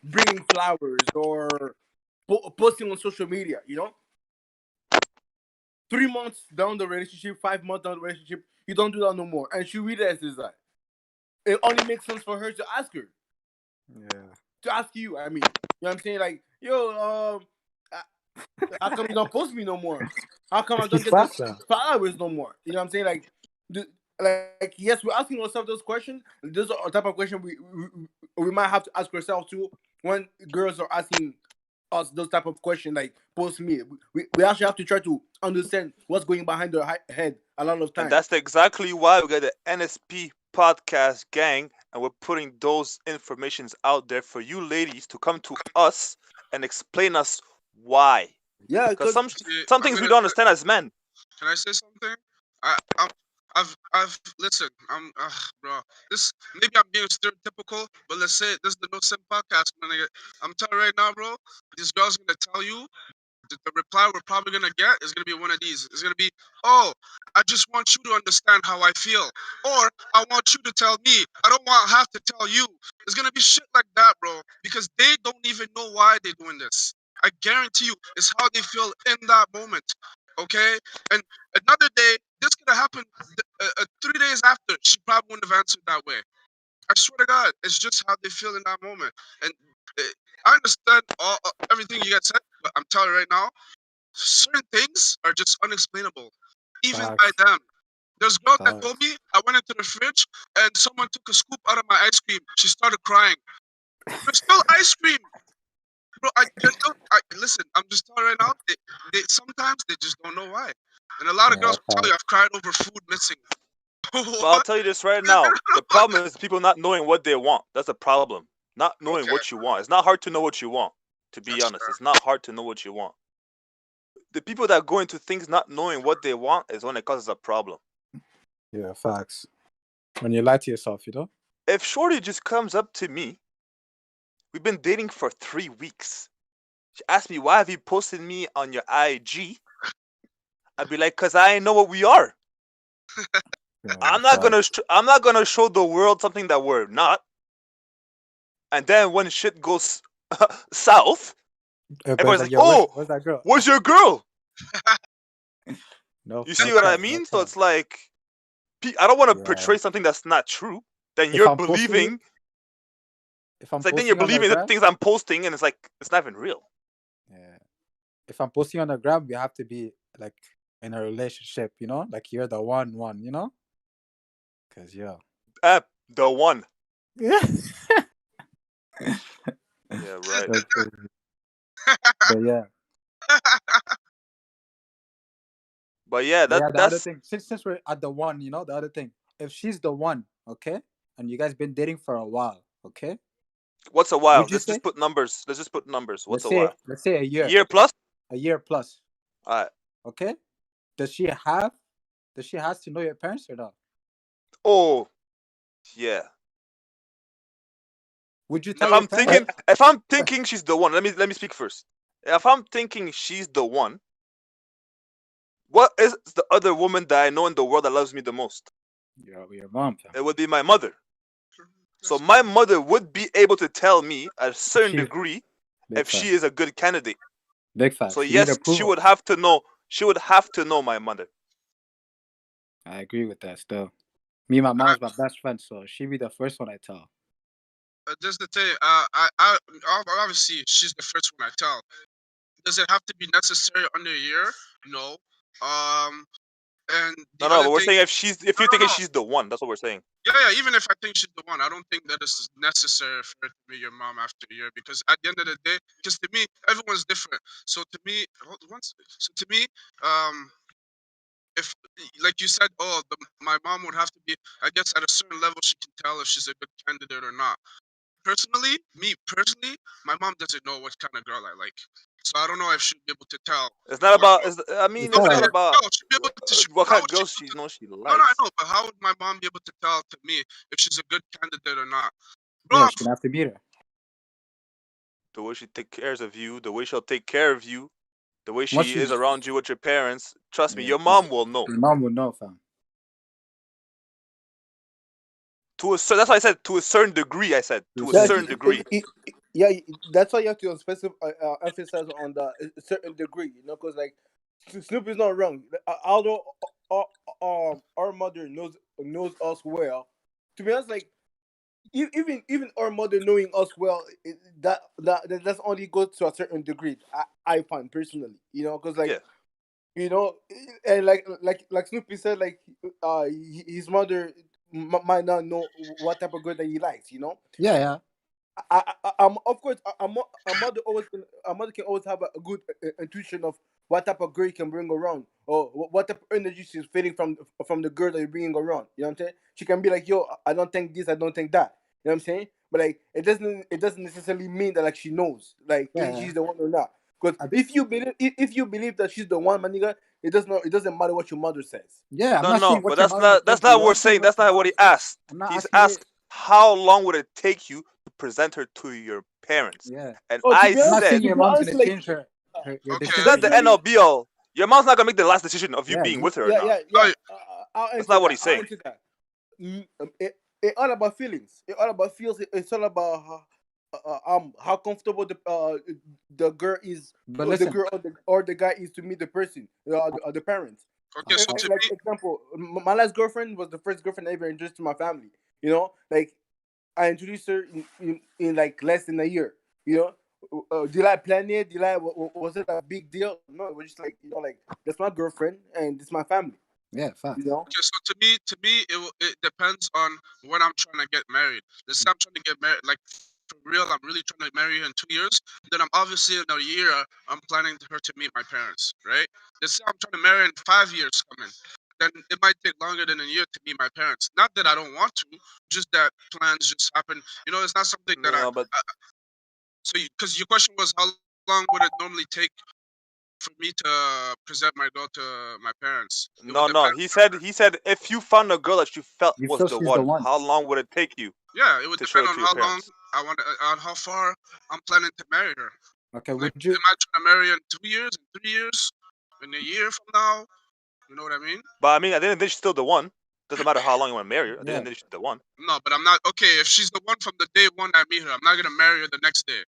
S5: bringing flowers or posting on social media. You know, 3 months down the relationship, 5 months down the relationship, you don't do that no more. And she realizes that. It only makes sense for her to ask her,
S2: yeah,
S5: to ask you. I mean, you know what I'm saying? Like, yo, how come you don't post me no more? How come I don't get the
S2: facts, man.
S5: followers no more? You know what I'm saying? Like, like yes, we're asking ourselves those questions. Those are a type of question we might have to ask ourselves too when girls are asking us those type of questions. Like, post me. We actually have to try to understand what's going behind their head a lot of
S1: And
S5: time.
S1: that's exactly why we got the NSP podcast gang, and we're putting those informations out there for you ladies to come to us and explain us why.
S5: Yeah,
S1: Because
S5: because
S4: See,
S1: some
S4: I'm
S1: things we
S4: gonna.
S1: don't understand as men.
S4: Can I say something? I'm. I've listen. Bro. This maybe I'm being stereotypical, but let's say this is the No Sim podcast. I'm telling you right now, bro. This girl's gonna tell you the reply we're probably gonna get is gonna be one of these. It's gonna be, oh, I just want you to understand how I feel, or I want you to tell me. I don't want have to tell you. It's gonna be shit like that, bro, because they don't even know why they're doing this. I guarantee you, it's how they feel in that moment. Okay, and another day, this could have happened 3 days after. She probably wouldn't have answered that way. I swear to God, it's just how they feel in that moment. And uh, I understand everything you guys said, but I'm telling you right now, certain things are just unexplainable, even by
S2: Facts,
S4: them. There's a girl that told
S2: facts.
S4: me I went into the fridge and someone took a scoop out of my ice cream. She started crying. There's still ice cream, bro. There's still, listen, I'm just telling you right now. They sometimes they just don't know why. And a lot of
S2: Yeah,
S4: girls will tell you
S2: facts.
S4: I've cried over food missing.
S1: But I'll
S4: What?
S1: tell you this right now. The problem is people not knowing what they want. That's the problem. Not knowing
S4: Okay,
S1: what you want. It's not hard to know what you want, to be
S4: that's
S1: honest.
S4: fair.
S1: It's not hard to know what you want. The people that go into things not knowing what they want is when it causes a problem.
S2: Yeah, facts. When you lie to yourself, you know.
S1: If Shorty just comes up to me, we've been dating for 3 weeks. She asked me, why have you posted me on your IG? I'd be like, cause I know what we are.
S2: Yeah,
S1: I'm not gonna
S2: facts.
S1: I'm not gonna show the world something that we're not. And then when shit goes south,
S2: Everybody's
S1: everybody's
S2: like,
S1: like,
S2: "Yo,
S1: "Oh,
S2: where's that girl?"
S1: where's your girl?"
S2: No,
S1: You
S2: no
S1: see what I
S2: cap, no
S1: mean? So
S2: cap.
S1: it's like I don't want to
S2: Yeah.
S1: portray something that's not true. Then
S2: If
S1: you're
S2: I'm posting it,
S1: believing.
S2: if I'm
S1: It's like then you're
S2: posting on the
S1: believing the
S2: gram,
S1: things I'm posting, and it's like it's not even real.
S2: yeah. If I'm posting on the gram, we have to be like in a relationship, you know, like you're the one, you know, because yeah,
S1: The one.
S2: yeah.
S1: Yeah, right.
S2: That's crazy. But yeah,
S1: But yeah,
S2: but yeah. The other
S1: that's
S2: thing, since we're at the one, you know, the other thing, if she's the one, okay, and you guys been dating for a while, okay,
S1: what's a while.
S2: would you
S1: Let's
S2: say,
S1: just put numbers. Let's just put numbers. What's
S2: let's
S1: a
S2: say,
S1: while?
S2: let's say
S1: Year plus.
S2: a year plus,
S1: All right.
S2: okay? Does she have? Does she has to know your parents or not?
S1: Oh, yeah.
S2: Would you tell
S1: If
S2: your
S1: I'm
S2: parents?
S1: thinking, if I'm thinking she's the one, let me speak first. If I'm thinking she's the one, what is the other woman that I know in the world that loves me the most?
S2: Your mom, fam.
S1: It would be my mother. So
S4: That's
S1: my
S4: true.
S1: mother would be able to tell me at a certain
S2: She's
S1: degree
S2: Big
S1: if she
S2: facts.
S1: is a good candidate.
S2: Big
S1: So
S2: facts. You need
S1: yes, she
S2: approval.
S1: would have to know. She would have to know my mother.
S2: I agree with that still. Me and my mom's my best friend, so she be the first one I tell.
S4: Just the thing. Obviously she's the first one I tell. Does it have to be necessary under a year? No. And the
S1: No,
S4: other
S1: but we're
S4: thing.
S1: saying if
S4: No,
S1: you're
S4: no,
S1: thinking
S4: no.
S1: she's the one, that's what we're saying.
S4: Yeah. Even if I think she's the one, I don't think that it's necessary for her to be your mom after a year because at the end of the day, because to me, everyone's different. So to me, um, if like you said, my mom would have to be, I guess, at a certain level, she can tell if she's a good candidate or not. Me personally, my mom doesn't know what kind of girl I like, so I don't know if she'd be able to tell.
S1: It's not
S4: What,
S1: about. I
S2: It's
S1: mean,
S4: no,
S1: it's
S4: but
S1: not
S2: not.
S1: about
S4: no, she'd be able to.
S1: what
S4: How
S1: kind of
S4: would she
S1: girls
S4: be able
S1: she
S4: to?
S1: knows she
S4: No, no, I
S1: likes.
S4: know, but how would my mom be able to tell to me if she's a good candidate or not? Bro,
S2: Yeah,
S4: I'm
S2: she's gonna have to meet her.
S1: The way she take cares of you, the way she'll take care of you, the way
S2: Once
S1: she
S2: she,
S1: is around you with your parents. Trust me,
S2: yeah,
S1: your mom will know.
S2: your mom will know, fam.
S1: That's why I said to a certain degree. I said
S2: To a
S1: to a
S5: Yeah,
S2: certain
S1: certain
S2: degree.
S1: degree.
S5: yeah, that's why you have to emphasize on the certain degree, you know, because like Snoop is not wrong. Although our mother knows us well, to be honest, like even our mother knowing us well, that's only goes to a certain degree. I find personally, you know, because like
S1: Yeah.
S5: you know, and like Snoopy said, like his mother might not know what type of girl that he likes, you know.
S2: Yeah, yeah.
S5: Of course, a mother can always have a good intuition of what type of girl you can bring around, or what type of energy she's feeling from the girl that you're bringing around. You know what I'm saying? She can be like, "Yo, I don't think this, I don't think that." You know what I'm saying? But like, it doesn't necessarily mean that like she knows like
S2: Yeah,
S5: if
S2: yeah.
S5: she's the one or not. Because
S2: I,
S5: if you believe that she's the one, my nigga, it doesn't matter what your mother says.
S2: yeah, I'm
S1: No,
S2: not
S1: no,
S2: saying
S1: but
S2: what your mother
S1: that's
S2: says.
S1: not
S2: You're
S1: what we're
S2: all saying
S1: saying.
S2: what
S1: That's
S2: your
S1: not what
S2: mother
S1: he
S2: says.
S1: asked.
S2: I'm not
S1: He's
S2: asking you.
S1: asked how long would it take you to present her to your parents,
S2: Yeah.
S1: and
S5: Oh,
S1: I
S2: I'm not saying
S1: said
S5: to
S2: your
S5: be
S2: mom's
S5: honest,
S2: gonna
S5: like
S2: change your
S4: okay.
S1: it's
S2: decision
S1: not
S2: for
S1: the
S2: you.
S1: end all
S5: personally,
S1: be all. Your mom's not gonna make the last decision of you
S2: Yeah,
S1: being
S2: you.
S1: with her or
S5: yeah,
S1: not.
S5: yeah, yeah.
S4: No,
S5: I'll
S1: That's
S5: answer
S1: not what
S5: that.
S1: he's
S5: I'll
S1: saying.
S5: answer that. It all about feelings. It all about feels. It's all about how comfortable the girl is,
S2: But
S5: or the
S2: listen,
S5: girl or the guy is to meet the person, or the parents.
S4: okay. So to
S5: Like
S4: me,
S5: example, my last girlfriend was the first girlfriend I ever introduced to my family. You know, like I introduced her in like less than a year. You know, did I plan it? Was it a big deal? No, it was just like like that's my girlfriend and it's my family.
S2: yeah,
S5: You
S2: facts.
S5: know.
S4: okay. So it depends on when I'm trying to get married. Let's say I'm trying to get married, like for real. I'm really trying to marry her in 2 years. Then I'm obviously in a year. I'm planning her to meet my parents, right? Let's say I'm trying to marry in 5 years coming. Then it might take longer than a year to meet my parents. Not that I don't want to, just that plans just happen. You know, it's not something that
S1: No, but
S4: so because your question was how long would it normally take for me to present my girl to my parents? It would
S1: no, no.
S4: depend.
S1: He said if you found a girl that you felt
S2: You
S1: was
S2: feel
S1: the
S2: she's the
S1: one,
S2: one.
S1: how long would it take you
S4: Yeah, it would
S1: to show
S4: depend
S1: it
S4: on
S1: to your
S4: how long
S1: parents?
S4: I want, on how far I'm planning to marry her.
S2: Okay,
S4: Like,
S2: would you?
S4: am I trying to marry her in 2 years, in 3 years, in a year from now? You know what I mean?
S1: But I mean, at the end of the day, she's still the one. Doesn't matter how long you want to marry her. At the end
S2: Yeah,
S1: of the day, she's the one.
S4: No, but I'm not. Okay, if she's the one from the day one I meet her, I'm not gonna marry her the next day.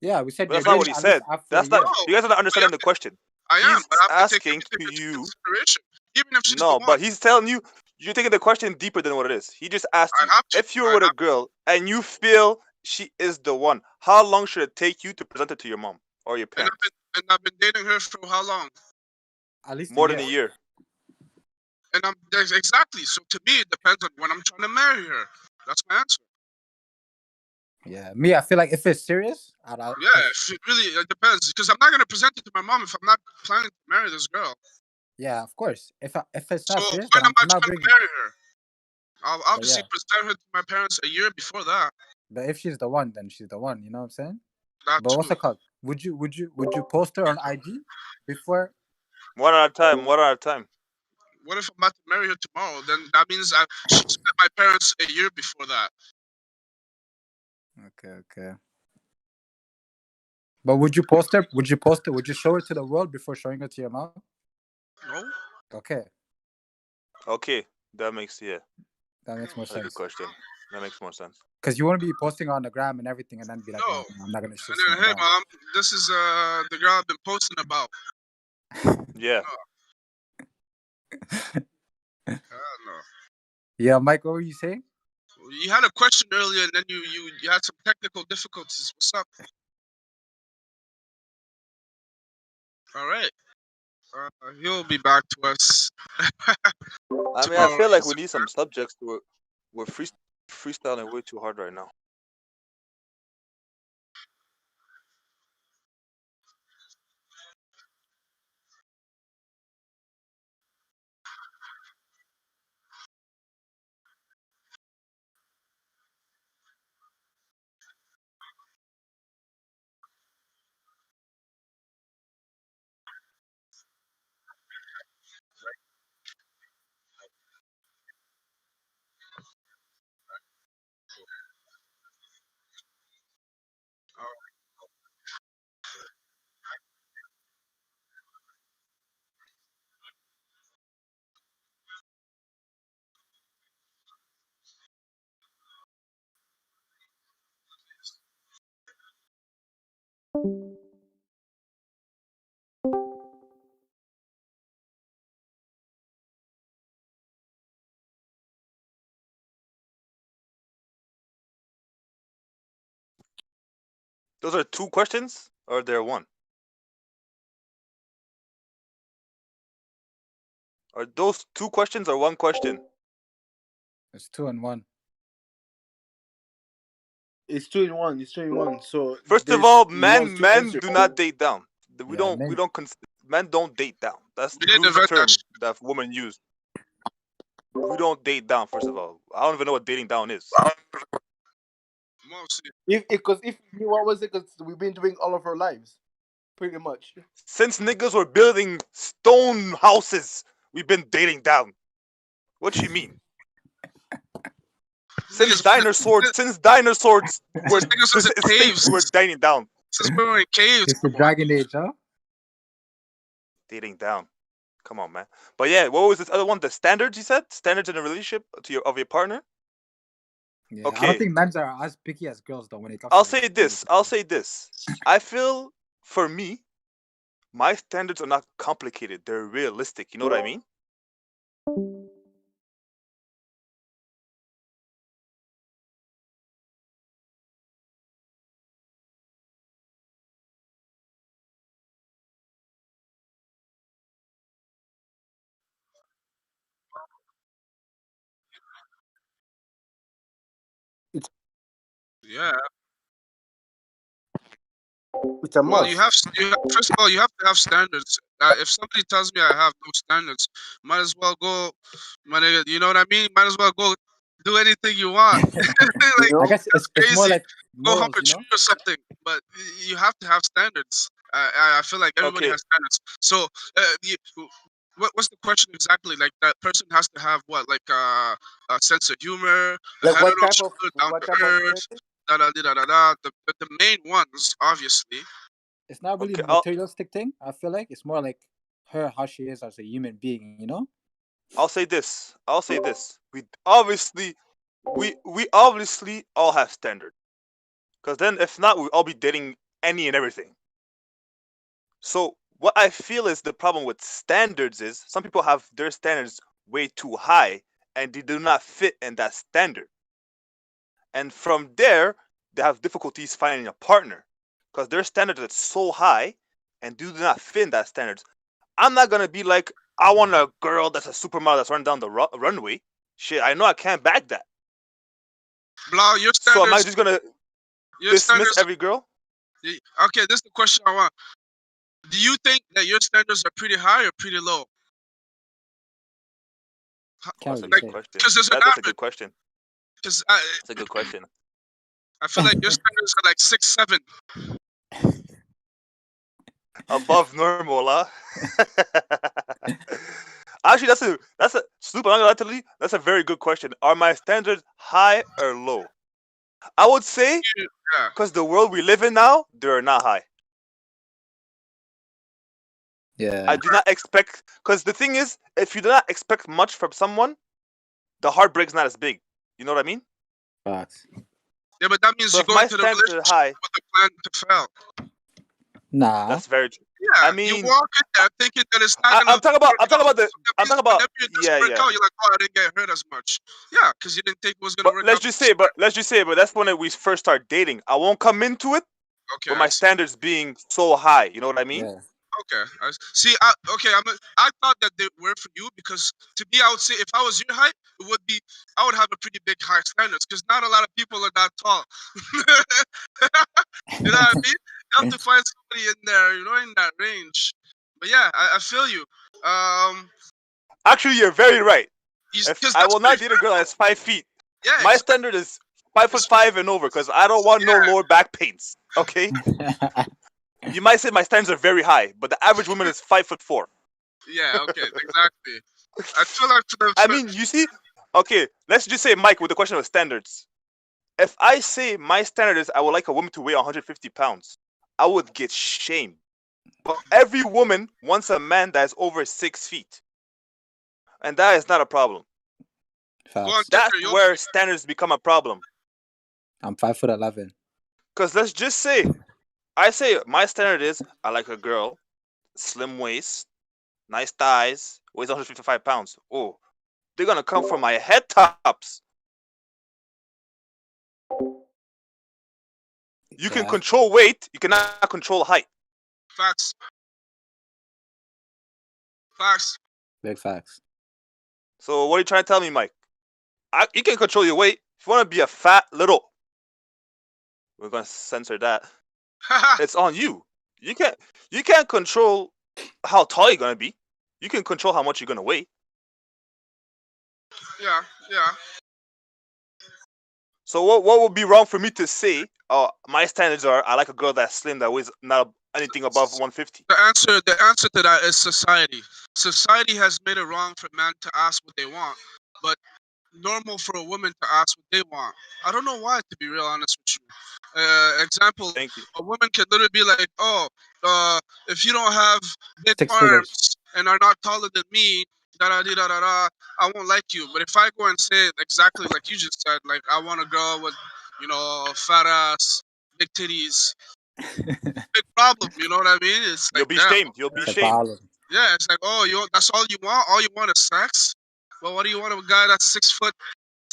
S2: yeah. We said
S1: But
S2: you're
S1: that's not what
S2: dating
S1: he
S2: at least
S1: said.
S2: after a
S1: That's not.
S2: year.
S4: No,
S1: You guys are not
S4: we
S1: understanding
S4: have
S1: the
S4: to,
S1: question.
S4: I am,
S1: He's
S4: but I have to take
S1: asking
S4: everything
S1: to
S4: into
S1: you.
S4: consideration, even if she's the
S1: No,
S4: one.
S1: but he's telling you you're taking the question deeper than what it is. He just asked
S4: I
S1: you
S4: have to.
S1: if you're
S4: I
S1: with a
S4: have.
S1: girl and you feel she is the one. How long should it take you to present it to your mom or your
S4: And
S1: parents?
S4: I've been dating her for how long?
S2: At least a
S1: More than
S2: year.
S1: a year.
S4: And I'm there's exactly. So to me, it depends on when I'm trying to marry her. That's my answer.
S2: Yeah, me. I feel like if it's serious,
S4: Yeah, if it really it depends because I'm not gonna present it to my mom if I'm not planning to marry this girl.
S2: yeah, of course. If it's
S4: So
S2: not serious, then
S4: when am I
S2: I'm not
S4: trying to
S2: bringing.
S4: marry her? I'll
S2: But
S4: obviously
S2: yeah,
S4: present her to my parents a year before that.
S2: but if she's the one, then she's the one. You know what I'm saying?
S4: That
S2: But what's
S4: too.
S2: it called? Would you post her on IG before?
S1: One at a time. One at a time.
S4: What if I'm about to marry her tomorrow? Then that means she's met my parents a year before that.
S2: Okay, okay. But would you post her? Would you post her? Would you show her to the world before showing her to your mom?
S4: No?
S2: Okay,
S1: Okay, that makes
S2: that makes more
S1: a good
S2: sense.
S1: question. That makes more sense.
S2: Because you want to be posting on the gram and everything, and then be like,
S4: No.
S2: oh, I'm not gonna
S4: And
S2: slow
S4: then, hey,
S2: down.
S4: mom, this is the girl I've been posting about.
S1: Yeah.
S4: I don't know.
S2: Yeah, Mike, what were you saying?
S4: You had a question earlier, and then you had some technical difficulties. What's up? All right. He'll be back to us
S1: I mean, I
S4: tomorrow.
S1: feel like we need some subjects. We're freestyling way too hard right now. Those are two questions, or they're one? Are those two questions or one question?
S2: It's 2 and 1.
S5: It's 2 in 1. It's 2 in 1. So
S1: First of
S5: there's
S1: all,
S5: you have two
S1: men
S5: answers.
S1: do not date down. We
S2: Yeah,
S1: don't men don't date down. That's
S4: We didn't
S1: rude
S4: invent that
S1: term
S4: shit.
S1: that women use. We don't date down. First of all, I don't even know what dating down is.
S4: Mostly.
S5: If you knew what was it, because we've been doing all of our lives, pretty much.
S1: Since niggas were building stone houses, we've been dating down. What you mean? Since dinosaurs were
S4: Since niggas was in
S1: extinct,
S4: caves.
S1: we're dating down.
S4: Since we were in caves.
S2: It's the
S4: Come on.
S2: Dragon Age, huh?
S1: Dating down. Come on, man. But yeah, what was this other one? The standards you said? Standards in a relationship of your partner?
S2: Yeah, I
S1: Okay.
S2: don't think men are as picky as girls though when it comes
S1: I'll
S2: to
S1: say this. I'll say this. I feel for me, my standards are not complicated. They're realistic. You know what I mean?
S5: It's
S4: Yeah.
S5: it's a
S4: Well,
S5: must.
S4: first of all, you have to have standards. If somebody tells me I have no standards, might as well go, my nigga. You know what I mean? Might as well go do anything you want.
S5: You
S4: Like
S2: I
S5: know,
S2: guess
S4: that's
S2: it's more
S4: crazy.
S2: like
S4: Go hop
S2: morals,
S4: a
S2: you know?
S4: tree or something. But you have to have standards. I feel like everybody
S1: Okay.
S4: has standards. So, what's the question exactly? Like that person has to have what, like a sense of humor, a
S5: like
S4: head on their shoulder, down
S5: what
S4: to
S5: type of
S4: earth, da da da da da. The main ones, obviously.
S2: It's not really
S1: Okay.
S2: materialistic thing, I feel like. It's more like her how she is as a human being, you know?
S1: I'll say this. I'll say this. We obviously all have standards. Cause then if not, we'll all be dating any and everything. So what I feel is the problem with standards is some people have their standards way too high and they do not fit in that standard. And from there, they have difficulties finding a partner because their standards are so high and do not fit in that standards. I'm not gonna be like, I want a girl that's a supermodel that's running down the runway. Shit, I know I can't back that.
S4: Blah,
S1: So am I just gonna
S4: your
S1: dismiss
S4: standards.
S1: every girl?
S4: Okay, this is the question I want. Do you think that your standards are pretty high or pretty low?
S2: Can't
S1: That's a
S2: really
S1: good
S2: say.
S1: question.
S4: Because there's an
S1: That's a
S4: average.
S1: good question.
S4: Because
S1: That's a good question.
S4: I feel like your standards are like 6, 7.
S1: Above normal, huh? Actually, that's a Snoop. I'm not gonna lie to you. That's a very good question. Are my standards high or low? I would say,
S4: Yeah.
S1: because the world we live in now, they're not high.
S2: Yeah.
S1: I do not expect, because the thing is, if you do not expect much from someone, the heartbreak's not as big. You know what I mean?
S2: Facts.
S4: Yeah, but that means
S1: So
S4: you
S1: if
S4: go
S1: my
S4: into the
S1: standards are
S4: relationship
S1: high,
S4: with a plan to fail.
S2: Nah.
S1: that's very true. I
S4: Yeah, you
S1: mean,
S4: walk in there thinking that it's not
S1: I,
S4: gonna
S1: I'm
S4: work
S1: talking
S4: out.
S1: about the,
S4: So that
S1: I'm
S4: means
S1: talking about,
S4: whenever you
S1: yeah,
S4: just break
S1: yeah.
S4: out, you're like, oh, I didn't get hurt as much. Yeah, because you didn't think it was gonna
S1: But
S4: work out.
S1: but that's when we first start dating. I won't come into it
S4: Okay,
S1: with
S4: I
S1: my
S4: see.
S1: standards being so high. You know what I mean?
S2: Yeah.
S4: Okay, see. Okay, I thought that they were for you because to me, I would say if I was your height, it would be I would have a pretty big high standards because not a lot of people are that tall. You know what I mean? You have to find somebody in there, in that range. But yeah, I feel you. Um,
S1: Actually, you're very right. If
S4: because
S1: I
S4: that's
S1: will
S4: pretty
S1: not date a
S4: fair
S1: girl
S4: though.
S1: that's 5 feet,
S4: Yeah,
S1: my
S4: exactly.
S1: standard is 5 foot
S4: It's,
S1: 5 and over because I don't want no
S4: yeah,
S1: lower back pains. Okay, you might say my standards are very high, but the average woman is 5'4".
S4: yeah. Okay, exactly. I feel like
S1: I mean, you see, okay, let's just say Mike with the question of standards. If I say my standard is I would like a woman to weigh 150 pounds, I would get shamed. But every woman wants a man that is over 6 feet, and that is not a problem.
S4: go on
S2: Facts.
S4: Tinder.
S1: That's
S4: You'll be
S1: where standards become a problem.
S2: I'm 5'11".
S1: Because let's just say, I say my standard is I like a girl, slim waist, nice thighs, weighs 155 pounds. Oh, they're gonna come from my head tops. You can
S2: Yeah.
S1: control weight, you cannot control height.
S4: facts. Facts.
S2: Big facts.
S1: So what are you trying to tell me, Mike? You can control your weight. If you want to be a fat little, we're gonna censor that. It's on you. You can't you can't control how tall you're gonna be. You can control how much you're gonna weigh.
S4: Yeah, yeah.
S1: So what would be wrong for me to say? Oh, my standards are I like a girl that's slim that weighs not anything above 150.
S4: The answer to that is society. Society has made it wrong for men to ask what they want, but normal for a woman to ask what they want. I don't know why, to be real honest with you. Example,
S1: Thank you.
S4: a woman can literally be like, "Oh, if you don't have big
S2: 6 figures.
S4: arms and are not taller than me, da da da da da, I won't like you." But if I go and say it exactly like you just said, like I want a girl with, fat ass, big titties, big problem. You know what I mean? It's
S1: You'll
S4: like,
S1: be
S4: damn.
S1: shamed. You'll be
S2: It's a
S1: shamed.
S2: problem.
S4: Yeah, it's like, oh, that's all you want? All you want is sex? Well, what do you want of a guy that's 6 foot,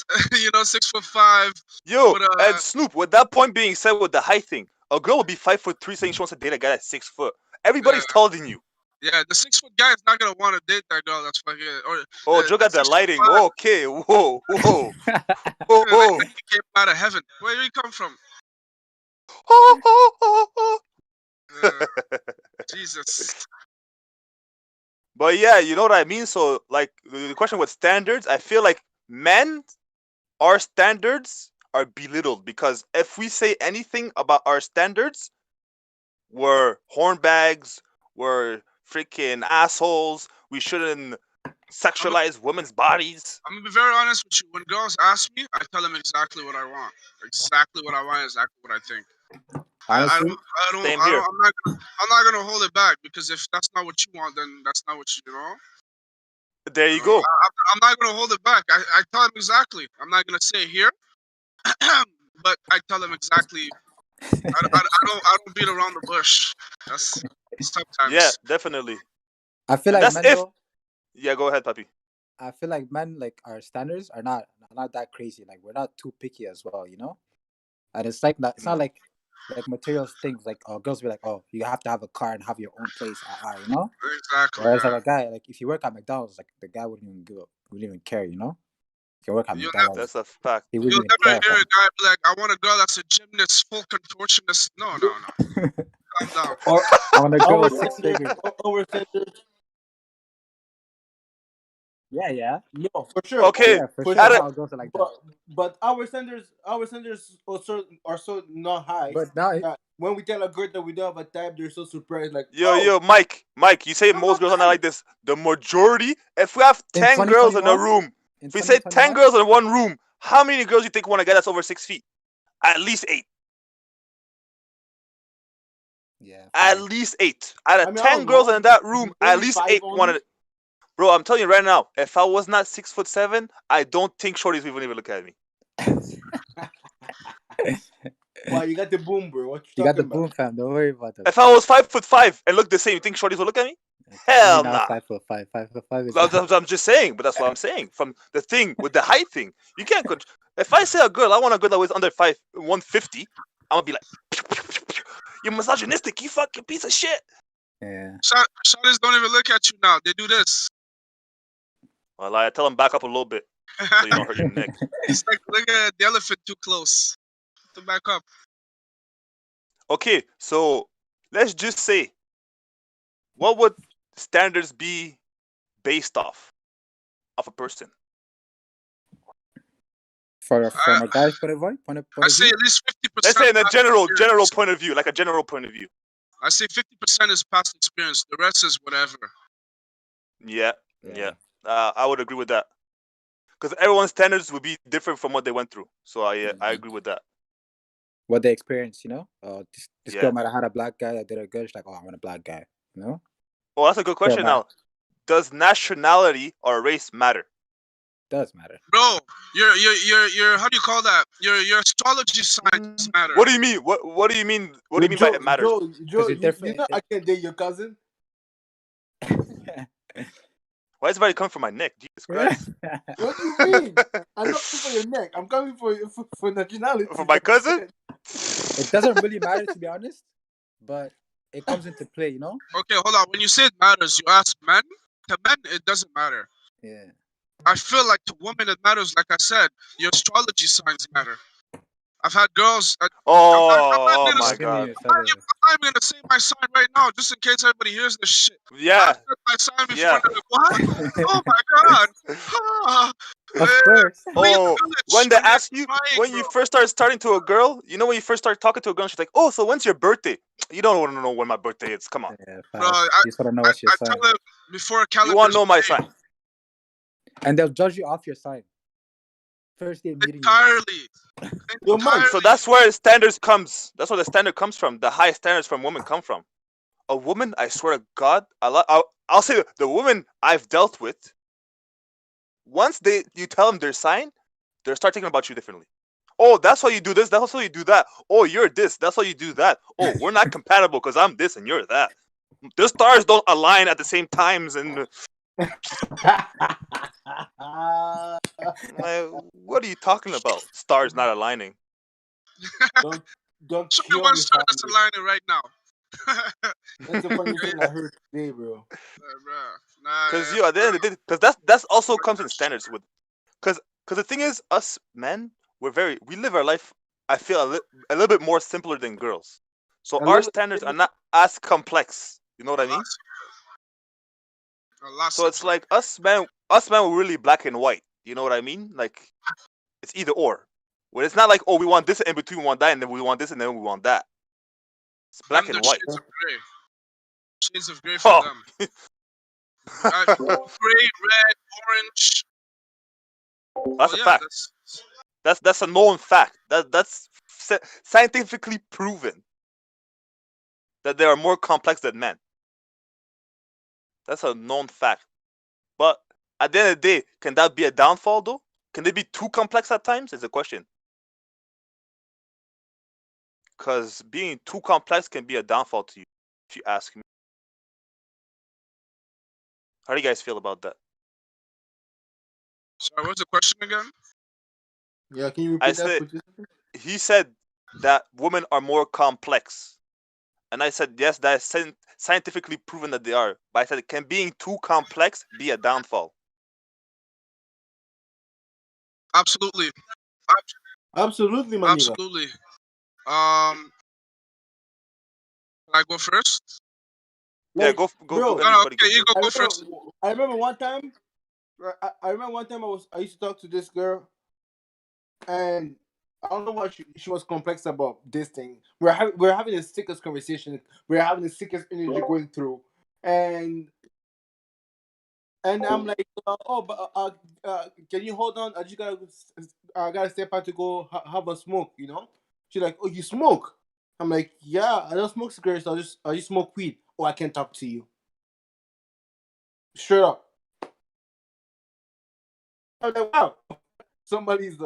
S4: 6'5",
S1: Yo,
S4: with
S1: and
S4: a
S1: Snoop, with that point being said with the height thing, a girl will be 5'3" saying she wants to date a guy that's 6 foot.
S4: yeah,
S1: Everybody's taller than you.
S4: yeah, the 6 foot guy is not gonna want to date that girl that's fucking or
S1: Oh, Joe
S4: the
S1: got the
S4: six foot
S1: lighting.
S4: five.
S1: Okay, whoa, whoa,
S4: Like
S1: whoa.
S4: he came out of heaven. Where do you come from? Uh, Jesus.
S1: But yeah, you know what I mean? So, like, the question with standards, I feel like men, our standards are belittled because if we say anything about our standards, we're hornbags, we're freaking assholes, we shouldn't
S4: I'm
S1: sexualize women's bodies.
S4: I'm gonna be very honest with you. When girls ask me, I tell them exactly what I want. Exactly what I want. Exactly what I think. I don't.
S2: Honestly,
S4: I don't.
S1: Same
S4: I don't.
S1: here.
S4: I'm not gonna hold it back because if that's not what you want, then that's not what you know.
S1: There
S4: You
S1: you
S4: know,
S1: go.
S4: I'm not gonna hold it back. I tell them exactly. I'm not gonna say it here, but I tell them exactly. I don't beat around the bush. That's
S1: Yeah,
S4: sometimes.
S1: definitely.
S2: I feel
S1: And
S2: like
S1: that's
S2: men
S1: if.
S2: though.
S1: Yeah, go ahead, puppy.
S2: I feel like men, like, our standards are not that crazy. Like, we're not too picky as well, you know. And it's like not. It's not
S1: Mm.
S2: like materials things. Like, girls be like, oh, you have to have a car and have your own place. You know.
S4: Exactly.
S2: Whereas
S4: Yeah.
S2: like a guy, like if you work at McDonald's, like the guy wouldn't even care, you know. If you work at
S4: You'll never.
S2: McDonald's,
S1: That's a fact.
S2: he wouldn't
S4: You'll
S2: even
S4: never
S2: care
S4: hear
S2: about
S4: a guy be like, "I want a girl that's a gymnast, full contortionist." No, no, no.
S2: it.
S4: Calm down.
S5: Or
S2: I want a girl
S5: our
S2: with six
S5: standards,
S2: figures.
S5: our standards.
S2: Yeah, yeah,
S5: No, for sure,
S1: Okay,
S2: yeah, for
S5: for
S2: sure.
S1: at
S5: sure.
S1: a,
S2: How girls are like that.
S5: But our standards are so not high
S2: But now,
S5: that when we tell a girl that we don't have a type, they're so surprised. Like,
S1: yo,
S5: oh,
S1: yo, Mike, you say
S5: I'm a
S1: most girls are not
S5: man.
S1: like this. The majority, if we have
S2: in
S1: 10 girls in a
S2: 2021,
S1: room,
S2: in
S1: if we say 10
S2: 2021,
S1: girls in one room, how many girls you think want to get that's over 6 feet? At least eight.
S2: yeah,
S1: At
S2: five.
S1: least eight. Out
S5: I
S1: of
S5: mean, I
S1: 10
S5: don't
S1: girls
S5: know,
S1: in that room, at
S5: maybe
S1: least
S5: five
S1: eight
S5: only.
S1: wanted. Bro, I'm telling you right now, if I was not 6'7", I don't think shorties would even look at me.
S5: Wow, you got the boom, bro. What you
S2: You got the
S5: talking about?
S2: boom, fam. Don't worry about that.
S1: If I was 5'5" and looked the same, you think shorties would look at me?
S2: Okay, maybe
S1: Hell
S2: not
S1: nah.
S2: 5'5". 5'5" is
S1: I'm just saying, but that's what I'm saying. From the thing with the height thing, you can't. If I say a girl, I want a girl that weighs under 150, I'm gonna be like, you're misogynistic. You fucking piece of shit.
S2: yeah.
S4: Shawties don't even look at you now. They do this.
S1: Well, I tell them back up a little bit so you don't hurt your neck.
S4: It's like look at the elephant too close. To back up.
S1: Okay, so let's just say, what would standards be based off of a person?
S2: From a guy's point of
S4: I say
S2: view.
S4: at least 50%.
S1: Let's say in a
S4: past
S1: general
S4: experience.
S1: point of view, like a general point of view.
S4: I say 50% is past experience. The rest is whatever.
S1: Yeah. I would agree with that. Because everyone's standards would be different from what they went through. So I agree with that.
S2: What they experience, this
S1: Yeah.
S2: girl might have had a black guy that did her good. She's like, oh, I want a black guy,
S1: Oh, that's a good question. Now, does nationality or race matter?
S2: Does matter.
S4: Bro, your how do you call that? Your astrology signs matter.
S1: What do you mean? What do you mean? What do you mean by it matters?
S5: Joe,
S2: it's
S5: you
S2: different.
S5: know I can't date your cousin.
S1: Why is everybody coming for my neck? Jesus Christ.
S5: What do you mean? I'm not coming for your neck. I'm coming for nationality.
S1: For my cousin?
S2: It doesn't really matter, to be honest, but it comes into play,
S4: Okay, hold on. When you say it matters, you ask men. To men, it doesn't matter.
S2: Yeah.
S4: I feel like to women it matters. Like I said, your astrology signs matter. I've had girls.
S1: Oh my God.
S4: I'm not even gonna say my sign right now, just in case everybody hears this shit.
S1: Yeah.
S4: I said my sign before.
S1: Yeah.
S4: They're like, what? Oh my God.
S2: Of course.
S1: Oh, when they ask you, when you first starting to a girl, when you first start talking to a girl, she's like, oh, so when's your birthday? You don't want to know when my birthday is. Come on.
S2: Yeah,
S4: Bro,
S2: you just want to know what's your sign.
S4: tell them before a calendar.
S1: You want to know my sign.
S2: And they'll judge you off your sign. First day meeting
S4: Entirely.
S1: So that's where the standards comes. That's where the standard comes from. The high standards from women come from. A woman, I swear to God, I'll say the women I've dealt with, once you tell them their sign, they'll start thinking about you differently. Oh, that's why you do this. That's why you do that. Oh, you're this. That's why you do that. Oh, we're not compatible because I'm this and you're that. The stars don't align at the same times, and what are you talking about? Stars not aligning.
S5: Don't
S4: show me
S5: kill
S4: one
S5: me,
S4: star that's aligning right now.
S5: That's the funniest thing I heard today, bro.
S1: Because at the end of the day, because that's also comes in standards with, because the thing is, us men, we live our life. I feel a little bit more simpler than girls, so our standards are not as complex. You know what I mean? So it's like us men we're really black and white. You know what I mean? Like it's either or. Where it's not like, oh, we want this in between, we want that, and then we want this, and then we want that. It's black and white.
S4: Shades of gray for them. Gray, red, orange.
S1: That's a fact. That's a known fact. That's scientifically proven that they are more complex than men. That's a known fact. But at the end of the day, can that be a downfall though? Can they be too complex at times? Is the question. Because being too complex can be a downfall to you, if you ask me. How do you guys feel about that?
S4: Sorry, what's the question again?
S5: Yeah, can you repeat that?
S1: He said that women are more complex. And I said, yes, that is scientifically proven that they are. But I said, can being too complex be a downfall?
S4: Absolutely.
S5: Absolutely, my nigga.
S4: Absolutely. Can I go first?
S1: Yeah, go.
S5: Bro,
S4: okay, you go first.
S5: I remember one time. I used to talk to this girl, and I don't know what she was complex about this thing. We're having the sickest conversation. We're having the sickest energy going through, and I'm like, can you hold on? I gotta step out to go have a smoke. She's like, oh, you smoke? I'm like, yeah, I don't smoke cigarettes. I just smoke weed. Oh, I can't talk to you. Straight up. I'm like, wow, somebody's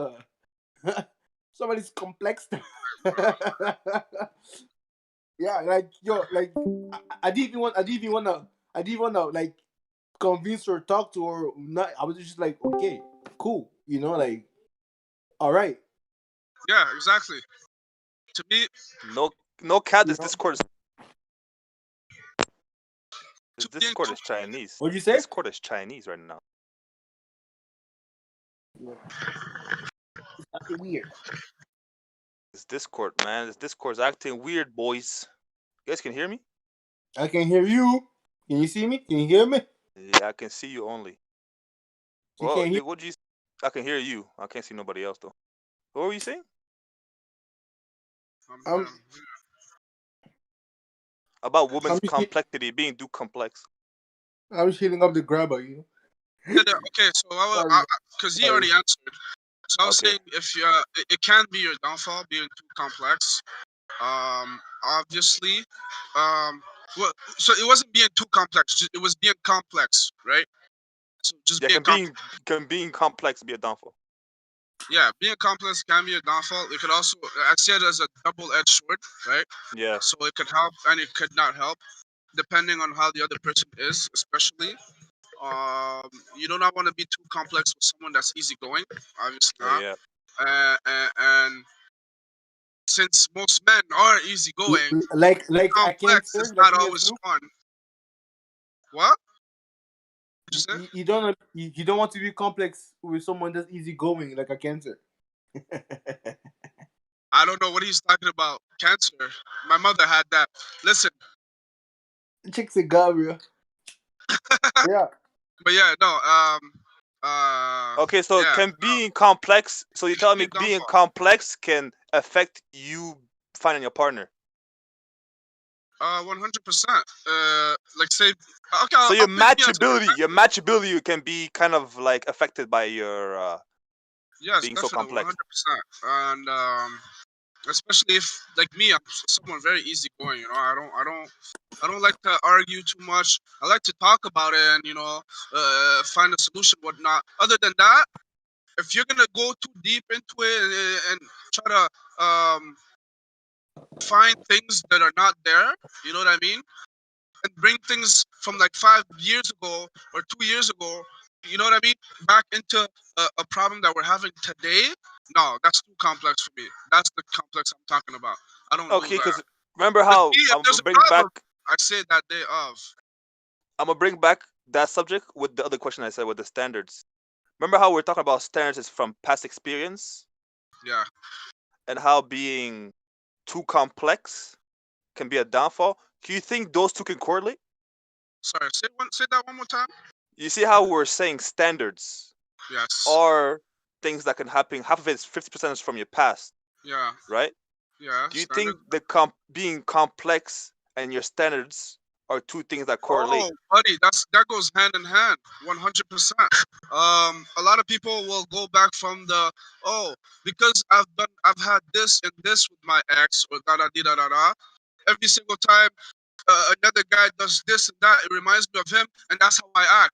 S5: Somebody's complex. Yeah, like yo, like I didn't even wanna like convince or talk to her. Not, I was just like, okay, cool, like, all right,
S4: Yeah, exactly. To me,
S1: No, no cat.
S5: you know.
S1: This
S4: to being
S1: Discord
S4: too,
S1: is Chinese.
S5: What'd you say?
S1: Discord is Chinese right now.
S5: It's acting weird.
S1: This Discord, man. This Discord's acting weird, boys. You guys can hear me?
S5: I can hear you. Can you see me? Can you hear me?
S1: Yeah, I can see you only.
S5: She
S1: Well,
S5: can't hear.
S1: what you? I can hear you. I can't see nobody else though. What were you saying
S4: I'm here.
S5: I'm
S4: I'm here.
S1: about
S5: I'm
S1: women's
S5: just
S1: complexity being too complex?
S5: I'm just hitting up the grabber.
S4: Okay, so
S5: Sorry,
S4: because he
S5: sorry.
S4: already answered. So I was
S1: Okay.
S4: saying if you, it can be your downfall being too complex. Obviously, um, well, so it wasn't being too complex. It was being complex, right? So just
S1: Yeah,
S4: being complex.
S1: can being complex be a downfall?
S4: Yeah, being complex can be a downfall. It could also, I see it as a double-edged sword, right?
S1: Yeah.
S4: So it could help and it could not help, depending on how the other person is, especially. Um, you do not want to be too complex with someone that's easygoing. Obviously not.
S1: Yeah.
S4: And since most men are easygoing, being
S5: Like a
S4: complex is
S5: cancer, like
S4: not
S5: me and
S4: always
S5: you.
S4: fun. What? Did you say?
S5: You don't want to be complex with someone that's easygoing, like a cancer.
S4: I don't know what he's talking about. Cancer. My mother had that. Listen,
S5: Chicks and Gabriel. Yeah.
S4: but yeah, no.
S1: Okay, so
S4: Yeah,
S1: can being complex? So you're telling
S4: be
S1: me
S4: a
S1: being
S4: downfall.
S1: complex can affect you finding a partner?
S4: 100%. Like say, okay,
S1: So
S4: I'll pick me as an
S1: your
S4: example.
S1: matchability can be kind of like affected by your
S4: Yes,
S1: being so
S4: definitely,
S1: complex.
S4: 100%. And especially if like me, I'm someone very easygoing. I don't like to argue too much. I like to talk about it and find a solution, whatnot. Other than that, if you're gonna go too deep into it and try to find things that are not there, you know what I mean, and bring things from like 5 years ago or 2 years ago, you know what I mean, back into a problem that we're having today. No, that's too complex for me. That's the complex I'm talking about. I don't do
S1: Okay,
S4: that.
S1: because remember
S4: With
S1: how
S4: me, if there's a problem, I say that day of.
S1: I'm gonna bring back that subject with the other question I said with the standards. Remember how we're talking about standards is from past experience
S4: Yeah.
S1: and how being too complex can be a downfall. Do you think those two can correlate?
S4: Sorry. Say that one more time.
S1: You see how we're saying standards
S4: Yes.
S1: are things that can happen. Half of it is 50% is from your past,
S4: Yeah.
S1: right?
S4: Yeah.
S1: Do you
S4: Standard.
S1: think the being complex and your standards are two things that correlate?
S4: Oh, buddy, that goes hand in hand, 100%. A lot of people will go back from the because I've had this and this with my ex or da da da da da. Every single time another guy does this and that, it reminds me of him, and that's how I act.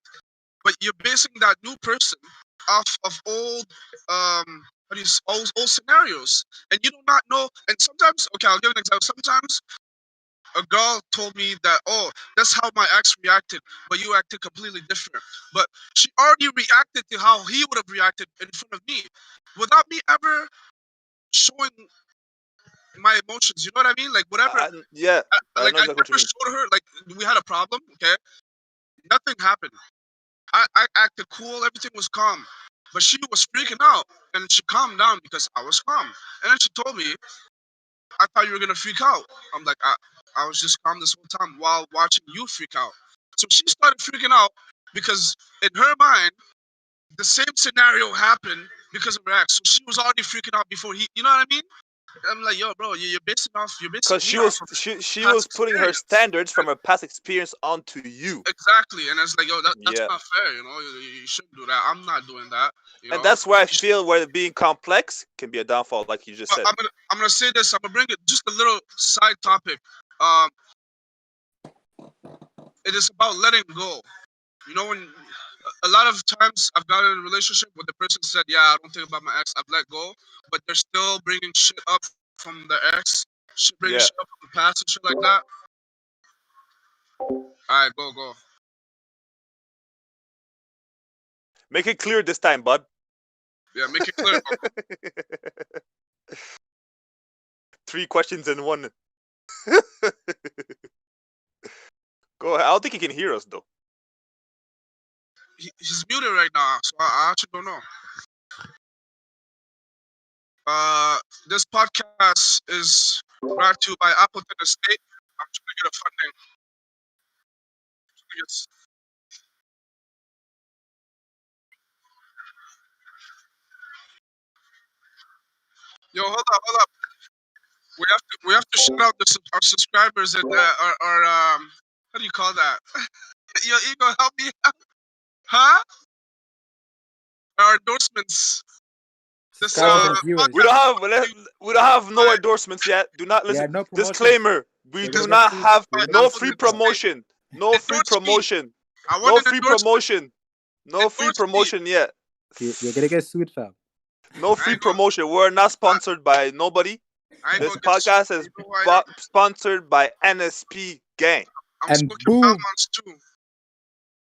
S4: But you're basing that new person off of old what do you old scenarios, and you do not know. And sometimes, okay, I'll give an example. Sometimes a girl told me that, oh, that's how my ex reacted, but you acted completely different. But she already reacted to how he would have reacted in front of me without me ever showing my emotions. You know what I mean? Like, whatever,
S1: Yeah, I
S4: like,
S1: know
S4: I
S1: exactly what you
S4: never
S1: mean.
S4: showed her, like, we had a problem, okay? Nothing happened. I acted cool, everything was calm. But she was freaking out, and she calmed down because I was calm. And then she told me, I thought you were gonna freak out. I'm like, I was just calm this whole time while watching you freak out. So she started freaking out because in her mind, the same scenario happened because of her ex. So she was already freaking out before he. You know what I mean? I'm like, yo, bro, you're basing
S1: Because
S4: me off of
S1: she
S4: past
S1: was putting her
S4: experience.
S1: standards from her past experience onto you.
S4: Exactly, and it's like, yo, that's
S1: Yeah,
S4: not fair. You shouldn't do that. I'm not doing that. You
S1: and
S4: know.
S1: that's where I feel where being complex can be a downfall, like you just
S4: But
S1: said.
S4: I'm gonna say this. I'm gonna bring it just a little side topic. Um, it is about letting go. You know when a lot of times I've gotten in a relationship where the person said, "Yeah, I don't think about my ex. I've let go," but they're still bringing shit up from the ex, bringing
S1: Yeah.
S4: shit up from the past and shit like that. All right, go.
S1: Make it clear this time, bud.
S4: Yeah, make it clear.
S1: 3 questions in one. Go ahead. I don't think he can hear us though.
S4: He's muted right now, so I actually don't know. This podcast is brought to you by Appleton Estate. I'm trying to get a funding. Yes. Yo, hold up. We have to shout out our subscribers and our how do you call that? Yo, Ego, help me out. Huh? Our endorsements. This
S2: Subscribers and viewers.
S1: We don't
S4: podcast is
S1: have
S4: brought to you
S1: we don't have no
S4: by
S1: endorsements yet. Do not
S2: Yeah,
S1: listen.
S2: no promotion.
S1: Disclaimer: we
S2: You're gonna
S1: do
S2: get
S1: not
S2: sued.
S1: have
S2: You're gonna
S1: no
S2: get
S1: free
S4: Appleton
S2: sued, fam.
S4: Estate.
S1: promotion. No free
S4: Endorse me.
S1: promotion.
S4: I want
S1: No
S4: an
S1: free
S4: endorsement.
S1: promotion. No free
S4: Endorse me.
S1: promotion yet.
S2: You're gonna get sued, fam.
S1: No
S4: I
S1: free
S4: ain't gonna.
S1: promotion. We're not sponsored by nobody.
S4: I ain't
S1: This
S4: gonna get sued.
S1: podcast is
S4: You know who I am?
S1: sponsored by NSP Gang.
S4: I'm
S2: And
S4: smoking
S2: boom.
S4: Balmons too.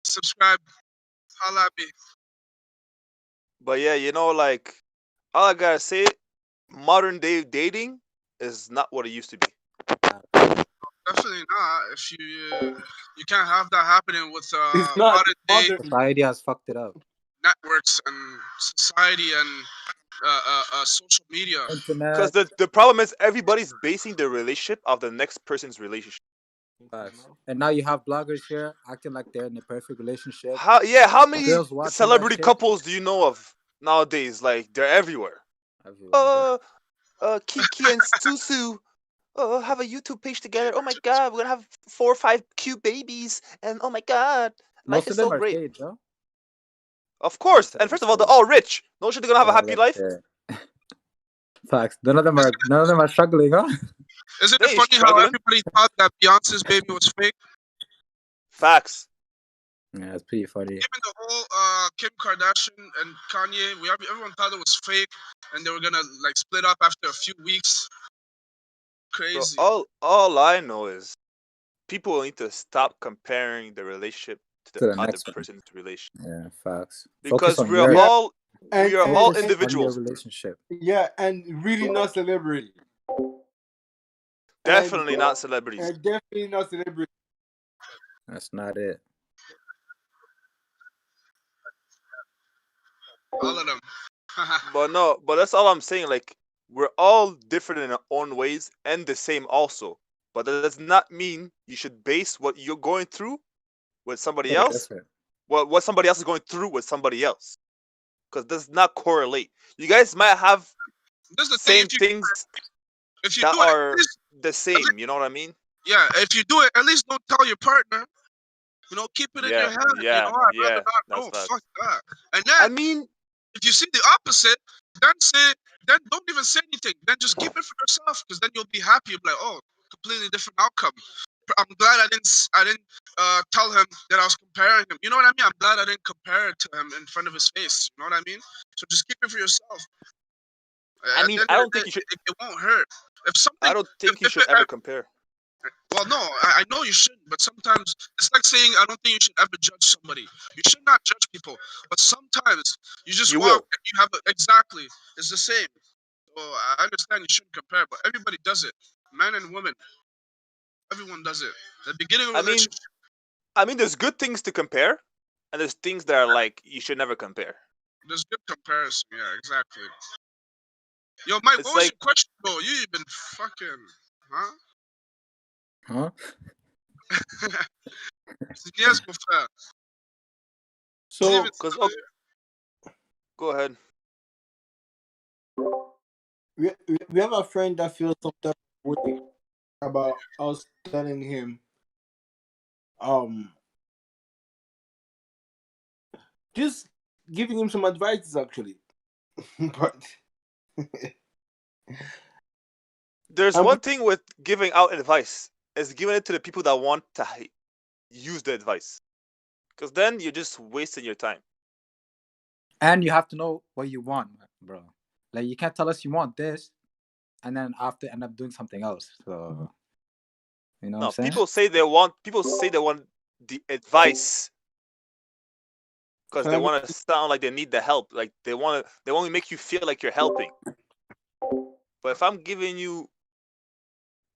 S4: Subscribe. Holla at me.
S1: But yeah, like all I gotta say, modern day dating is not what it used to be.
S4: Definitely not. If you can't have that happening with
S5: It's not
S4: modern day
S5: modern.
S2: Society has fucked it up.
S4: networks and society and social media.
S1: Because
S2: Internet.
S1: the problem is everybody's basing their relationship off the next person's relationship.
S2: Facts. And now you have bloggers here acting like they're in a perfect relationship.
S1: How many
S2: Girls watching that
S1: celebrity
S2: shit.
S1: couples do you know of nowadays? Like they're everywhere.
S2: Everyone.
S1: Kiki and Susu have a YouTube page together. Oh my god, we're gonna have 4 or 5 cute babies, and oh my god, life
S2: Most
S1: is
S2: of them
S1: so
S2: are
S1: great.
S2: staged, though.
S1: Of course,
S2: Most of
S1: and
S2: them are
S1: first of all, they're
S2: staged.
S1: all rich. No shit, they're gonna have a
S2: Yeah,
S1: happy
S2: look
S1: life.
S2: there. Facts. None of them are struggling, huh?
S4: Isn't
S1: They
S4: it
S1: ain't
S4: funny how
S1: struggling.
S4: everybody thought that Beyonce's baby was fake?
S1: Facts.
S2: Yeah, it's pretty funny.
S4: Even the whole Kim Kardashian and Kanye, everyone thought it was fake, and they were gonna like split up after a few weeks.
S1: Bro,
S4: Crazy.
S1: all I know is people need to stop comparing the relationship to the
S2: To the
S1: other
S2: next one.
S1: person's relationship
S2: Yeah, facts. Focus
S1: because
S2: on
S1: we are
S2: yours.
S5: Yeah,
S1: all
S5: and
S1: we are
S5: and,
S1: all
S2: Focus
S5: and
S2: on your
S1: individuals.
S2: relationship.
S5: yeah, and really not celebrity, and
S1: Definitely not celebrities.
S5: and definitely not celebrity.
S2: That's not it.
S4: All of them.
S1: But that's all I'm saying. Like we're all different in our own ways and the same also. But that does not mean you should base what you're going through with somebody
S2: So
S1: else,
S2: different.
S1: what somebody else is going through with somebody else, because does not correlate. You guys might have
S4: This is the thing.
S1: same things
S4: If you
S1: that
S4: do it,
S1: are the same. You know what I mean?
S4: yeah. If you do it, at least don't tell your partner. Keep it in your
S1: Yeah,
S4: head.
S1: yeah,
S4: I'd rather
S1: yeah.
S4: not
S1: That's
S4: know.
S1: facts.
S4: Fuck that. And
S1: I
S4: then
S1: mean,
S4: if you see the opposite, then don't even say anything. Then just keep it for yourself, because then you'll be happy. You'll be like, oh, completely different outcome. I'm glad I didn't tell him that I was comparing him. You know what I mean? I'm glad I didn't compare it to him in front of his face. You know what I mean? So just keep it for yourself.
S1: I
S4: At
S1: mean,
S4: the end
S1: I
S4: of the
S1: don't
S4: day,
S1: think you should.
S4: it won't hurt. If something,
S1: I don't think you
S4: if
S1: should
S4: it,
S1: ever compare.
S4: well, no, I know you shouldn't, but sometimes it's like saying I don't think you should ever judge somebody. You should not judge people, but sometimes you just
S1: You
S4: walk
S1: will.
S4: and you have exactly. It's the same. So I understand you shouldn't compare, but everybody does it. Men and women, everyone does it. The beginning of a
S1: I mean,
S4: relationship,
S1: there's good things to compare, and there's things that are like you should never compare.
S4: there's good comparison. Yeah, exactly. Yo, Mike,
S1: It's
S4: what was
S1: like
S4: your question, bro? You been fucking, huh?
S2: Huh?
S4: Yes, my friend.
S5: So
S1: because go ahead.
S5: we have a friend that feels some type of way about us telling him um just giving him some advice actually. But
S1: There's
S5: and we,
S1: one thing with giving out advice is giving it to the people that want to use the advice. Because then you're just wasting your time.
S2: And you have to know what you want, bro. Like you can't tell us you want this, and then after end up doing something else. So you know what I'm
S1: No,
S2: saying?
S1: people say they want the advice because
S5: Can
S1: they
S5: I get
S1: want to sound like they need the help. Like they want to make you feel like you're helping. But if I'm giving you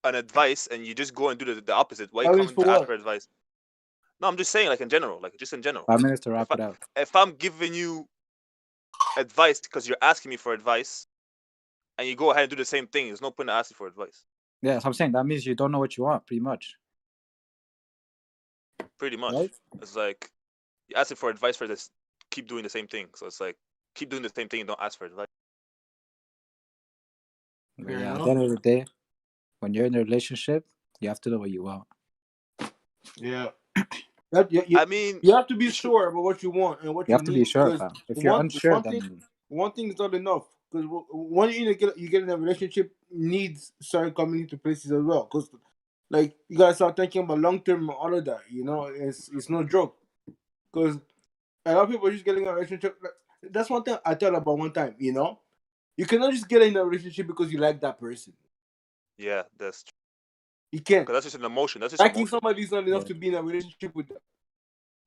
S1: an advice and you just go and do the opposite, why are you
S5: advice
S1: coming
S5: for
S1: to ask
S5: what?
S1: for advice? No, I'm just saying, like in general, like just in general.
S2: 5 minutes to wrap
S1: If I
S2: it up.
S1: if I'm giving you advice because you're asking me for advice, and you go ahead and do the same thing, there's no point in asking for advice.
S2: Yeah, so I'm saying that means you don't know what you want, pretty much,
S1: Pretty
S2: right?
S1: much, it's like you're asking for advice for this, keep doing the same thing. So it's like keep doing the same thing and don't ask for advice.
S2: But
S5: Fair
S2: yeah, at
S5: enough.
S2: the end of the day, when you're in a relationship, you have to know what you want.
S5: Yeah. That,
S1: I mean,
S5: you have to be
S1: you should.
S5: sure about what you want and what
S2: You
S5: you
S2: have to be
S5: need
S2: sure,
S5: because
S2: fam. If you're unsure, then
S5: one thing is not enough because when you get in a relationship, needs start coming into places as well because like you gotta start thinking about long term and all of that. You know, it's no joke because a lot of people are just getting in a relationship. That's one thing I thought about one time. You know, you cannot just get in a relationship because you like that person.
S1: Yeah, that's true.
S5: You can't.
S1: Because that's just an emotion. That's just
S5: Liking
S1: emotion.
S5: somebody is not enough
S2: yeah,
S5: to be in a relationship with them.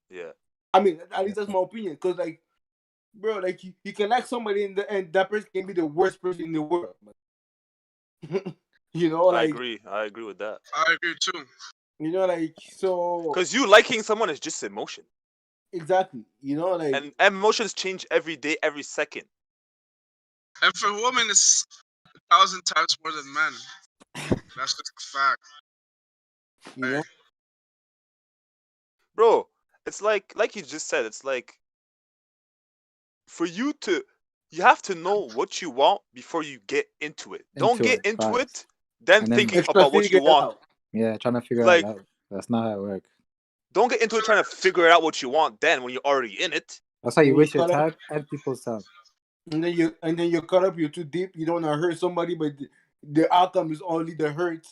S1: Yeah,
S5: I mean, at least
S2: yeah.
S5: that's my opinion. Because like, bro, like you can like somebody in the end, that person can be the worst person in the world. you know,
S1: I
S5: like
S1: agree. I agree with that.
S4: I agree too.
S5: like so
S1: Because you liking someone is just emotion,
S5: exactly. You know, like
S1: and emotions change every day, every second.
S4: And for women, it's 1,000 times more than men. That's just a fact.
S5: you
S4: Hey,
S5: know,
S1: Bro, it's like you just said, it's like for you have to know what you want before you get into it. Don't
S2: Into
S1: get
S2: it,
S1: into
S2: facts.
S1: it, then
S2: And then
S1: thinking
S5: extra
S1: about what you
S5: figure it
S1: want.
S5: out.
S2: yeah, trying to figure out
S1: Like,
S2: that. That's not how it works.
S1: don't get into it trying to figure out what you want then when you're already in it.
S2: That's how you
S5: And you
S2: waste your
S5: caught up,
S2: time and people's time.
S5: and then you're caught up. You're too deep. You don't want to hurt somebody, but the outcome is only the hurt.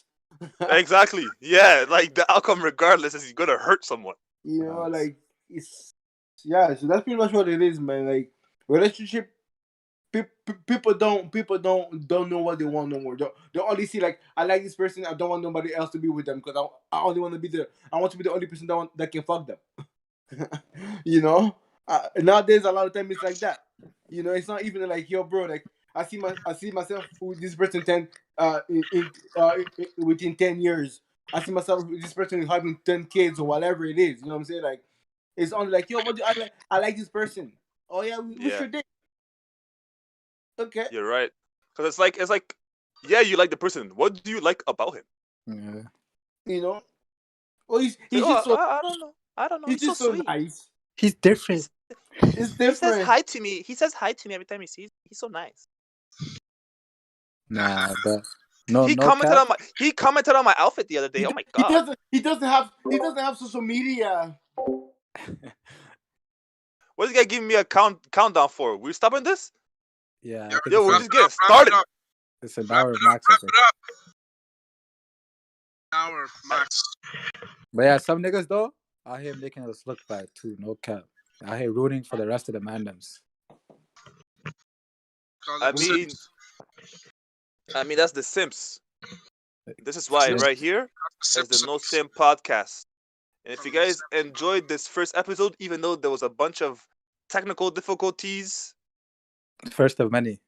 S1: Exactly. Yeah, like the outcome regardless is you're gonna hurt someone.
S5: You know,
S2: Facts.
S5: like it's yeah. So that's pretty much what it is, man. Like relationship people don't know what they want no more. They only see like I like this person. I don't want nobody else to be with them because I only want to be the I want to be the only person that can fuck them. you know, nowadays a lot of time it's like that. You know, it's not even like yo, bro. Like I see myself with this person within 10 years. I see myself with this person having 10 kids or whatever it is. You know what I'm saying? Like it's only like yo, what do I like? I like this person. Oh yeah, we
S1: Yeah,
S5: should date. Okay.
S1: you're right. Because it's like, yeah, you like the person. What do you like about him?
S2: Yeah.
S5: You know, well,
S1: It's like,
S5: he's
S1: oh,
S5: just so
S1: I don't know. I don't know.
S5: he's
S1: He's so
S5: just so
S1: sweet.
S5: nice.
S2: He's different.
S1: He's
S5: It's
S1: he says
S5: different.
S1: hi to me. He says hi to me every time he sees. He's so nice.
S2: Nah, but no,
S1: He
S2: no
S1: commented
S2: cap.
S1: on my outfit the other day. Oh my god.
S5: He doesn't have social media.
S1: What is this guy giving me a countdown for? We're stopping this?
S2: Yeah, I
S4: yo,
S2: think
S1: Yo,
S2: it's
S1: we're
S2: a
S4: wrap
S1: just
S4: it
S1: getting
S4: up, wrap it
S1: started.
S4: up,
S2: it's an
S4: wrap
S2: hour
S4: it up,
S2: max, I
S4: wrap
S2: think.
S4: it up. Hour max.
S2: But yeah, some niggas though, out here making us look bad too. No cap. Out here rooting for the rest of the mandems.
S4: Call
S1: I
S4: them
S1: mean,
S4: Sims.
S1: that's the Simps. This is why
S2: Yeah.
S1: right here is the No
S4: Simpsons.
S1: Sim podcast. And if
S4: From
S1: you
S4: the
S1: guys
S4: Simpsons.
S1: enjoyed this first episode, even though there was a bunch of technical difficulties,
S2: First of many.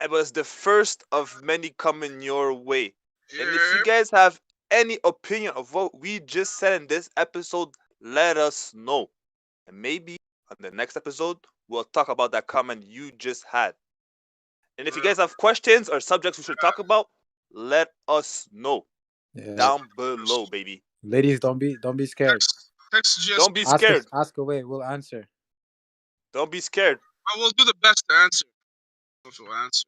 S1: it was the first of many coming your way. And if you
S4: Yeah.
S1: guys have any opinion of what we just said in this episode, let us know. And maybe on the next episode, we'll talk about that comment you just had. And if you guys have questions or subjects we should talk about, let us know
S2: Yeah.
S1: down below, baby.
S2: Ladies, don't be scared.
S4: Text
S1: Don't be
S4: GSP.
S2: Ask us,
S1: scared.
S2: ask away, we'll answer.
S1: Don't be scared.
S4: I will do the best to answer. If we'll answer.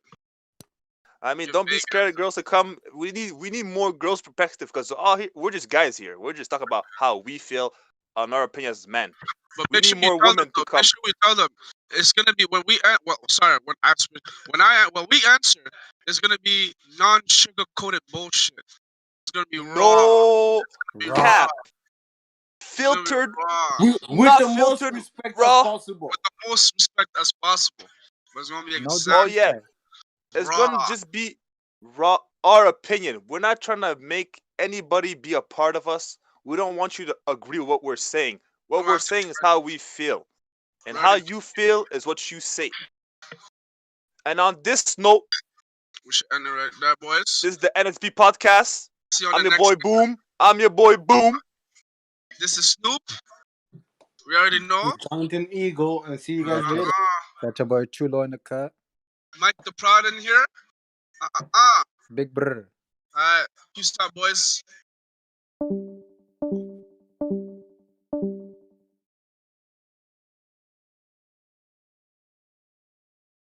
S1: I mean,
S4: Give
S1: don't be
S4: vague
S1: scared,
S4: answers.
S1: girls, to come. We need more girls' perspective because all we're just guys here. We're just talking about how we feel on our opinions as men.
S4: But
S1: We
S4: make
S1: need
S4: sure you
S1: more
S4: tell them
S1: women to
S4: though. Make
S1: come.
S4: sure we tell them it's gonna be when we well, sorry, when we answer, it's gonna be non-sugar coated bullshit. It's gonna be raw.
S1: No
S4: Be
S2: Raw.
S4: raw.
S1: cap. filtered,
S4: raw.
S5: With
S1: not
S5: the most
S1: filtered,
S5: respect as
S1: raw.
S5: possible.
S4: With the most respect as possible. But it's gonna be
S2: No
S1: Oh
S4: exact
S1: yeah,
S2: disrespect.
S1: it's
S4: raw.
S1: gonna just be raw, our opinion. We're not trying to make anybody be a part of us. We don't want you to agree with what we're saying. What
S4: No
S1: we're saying is
S4: anti
S1: how we feel, and how
S4: ready.
S1: you feel is what you say. And on this note,
S4: We should end it right there, boys.
S1: this is the NSB podcast.
S4: See you on
S1: I'm
S4: the
S1: your
S4: next
S1: boy Boom. I'm your boy Boom.
S4: This is Snoop. We already know.
S5: Jonathan Eagle, and see you guys later.
S2: Got your boy Chulo in the cut.
S4: Mike the Prod in here. Uh.
S2: Big brr.
S4: Alright. Peace out, boys.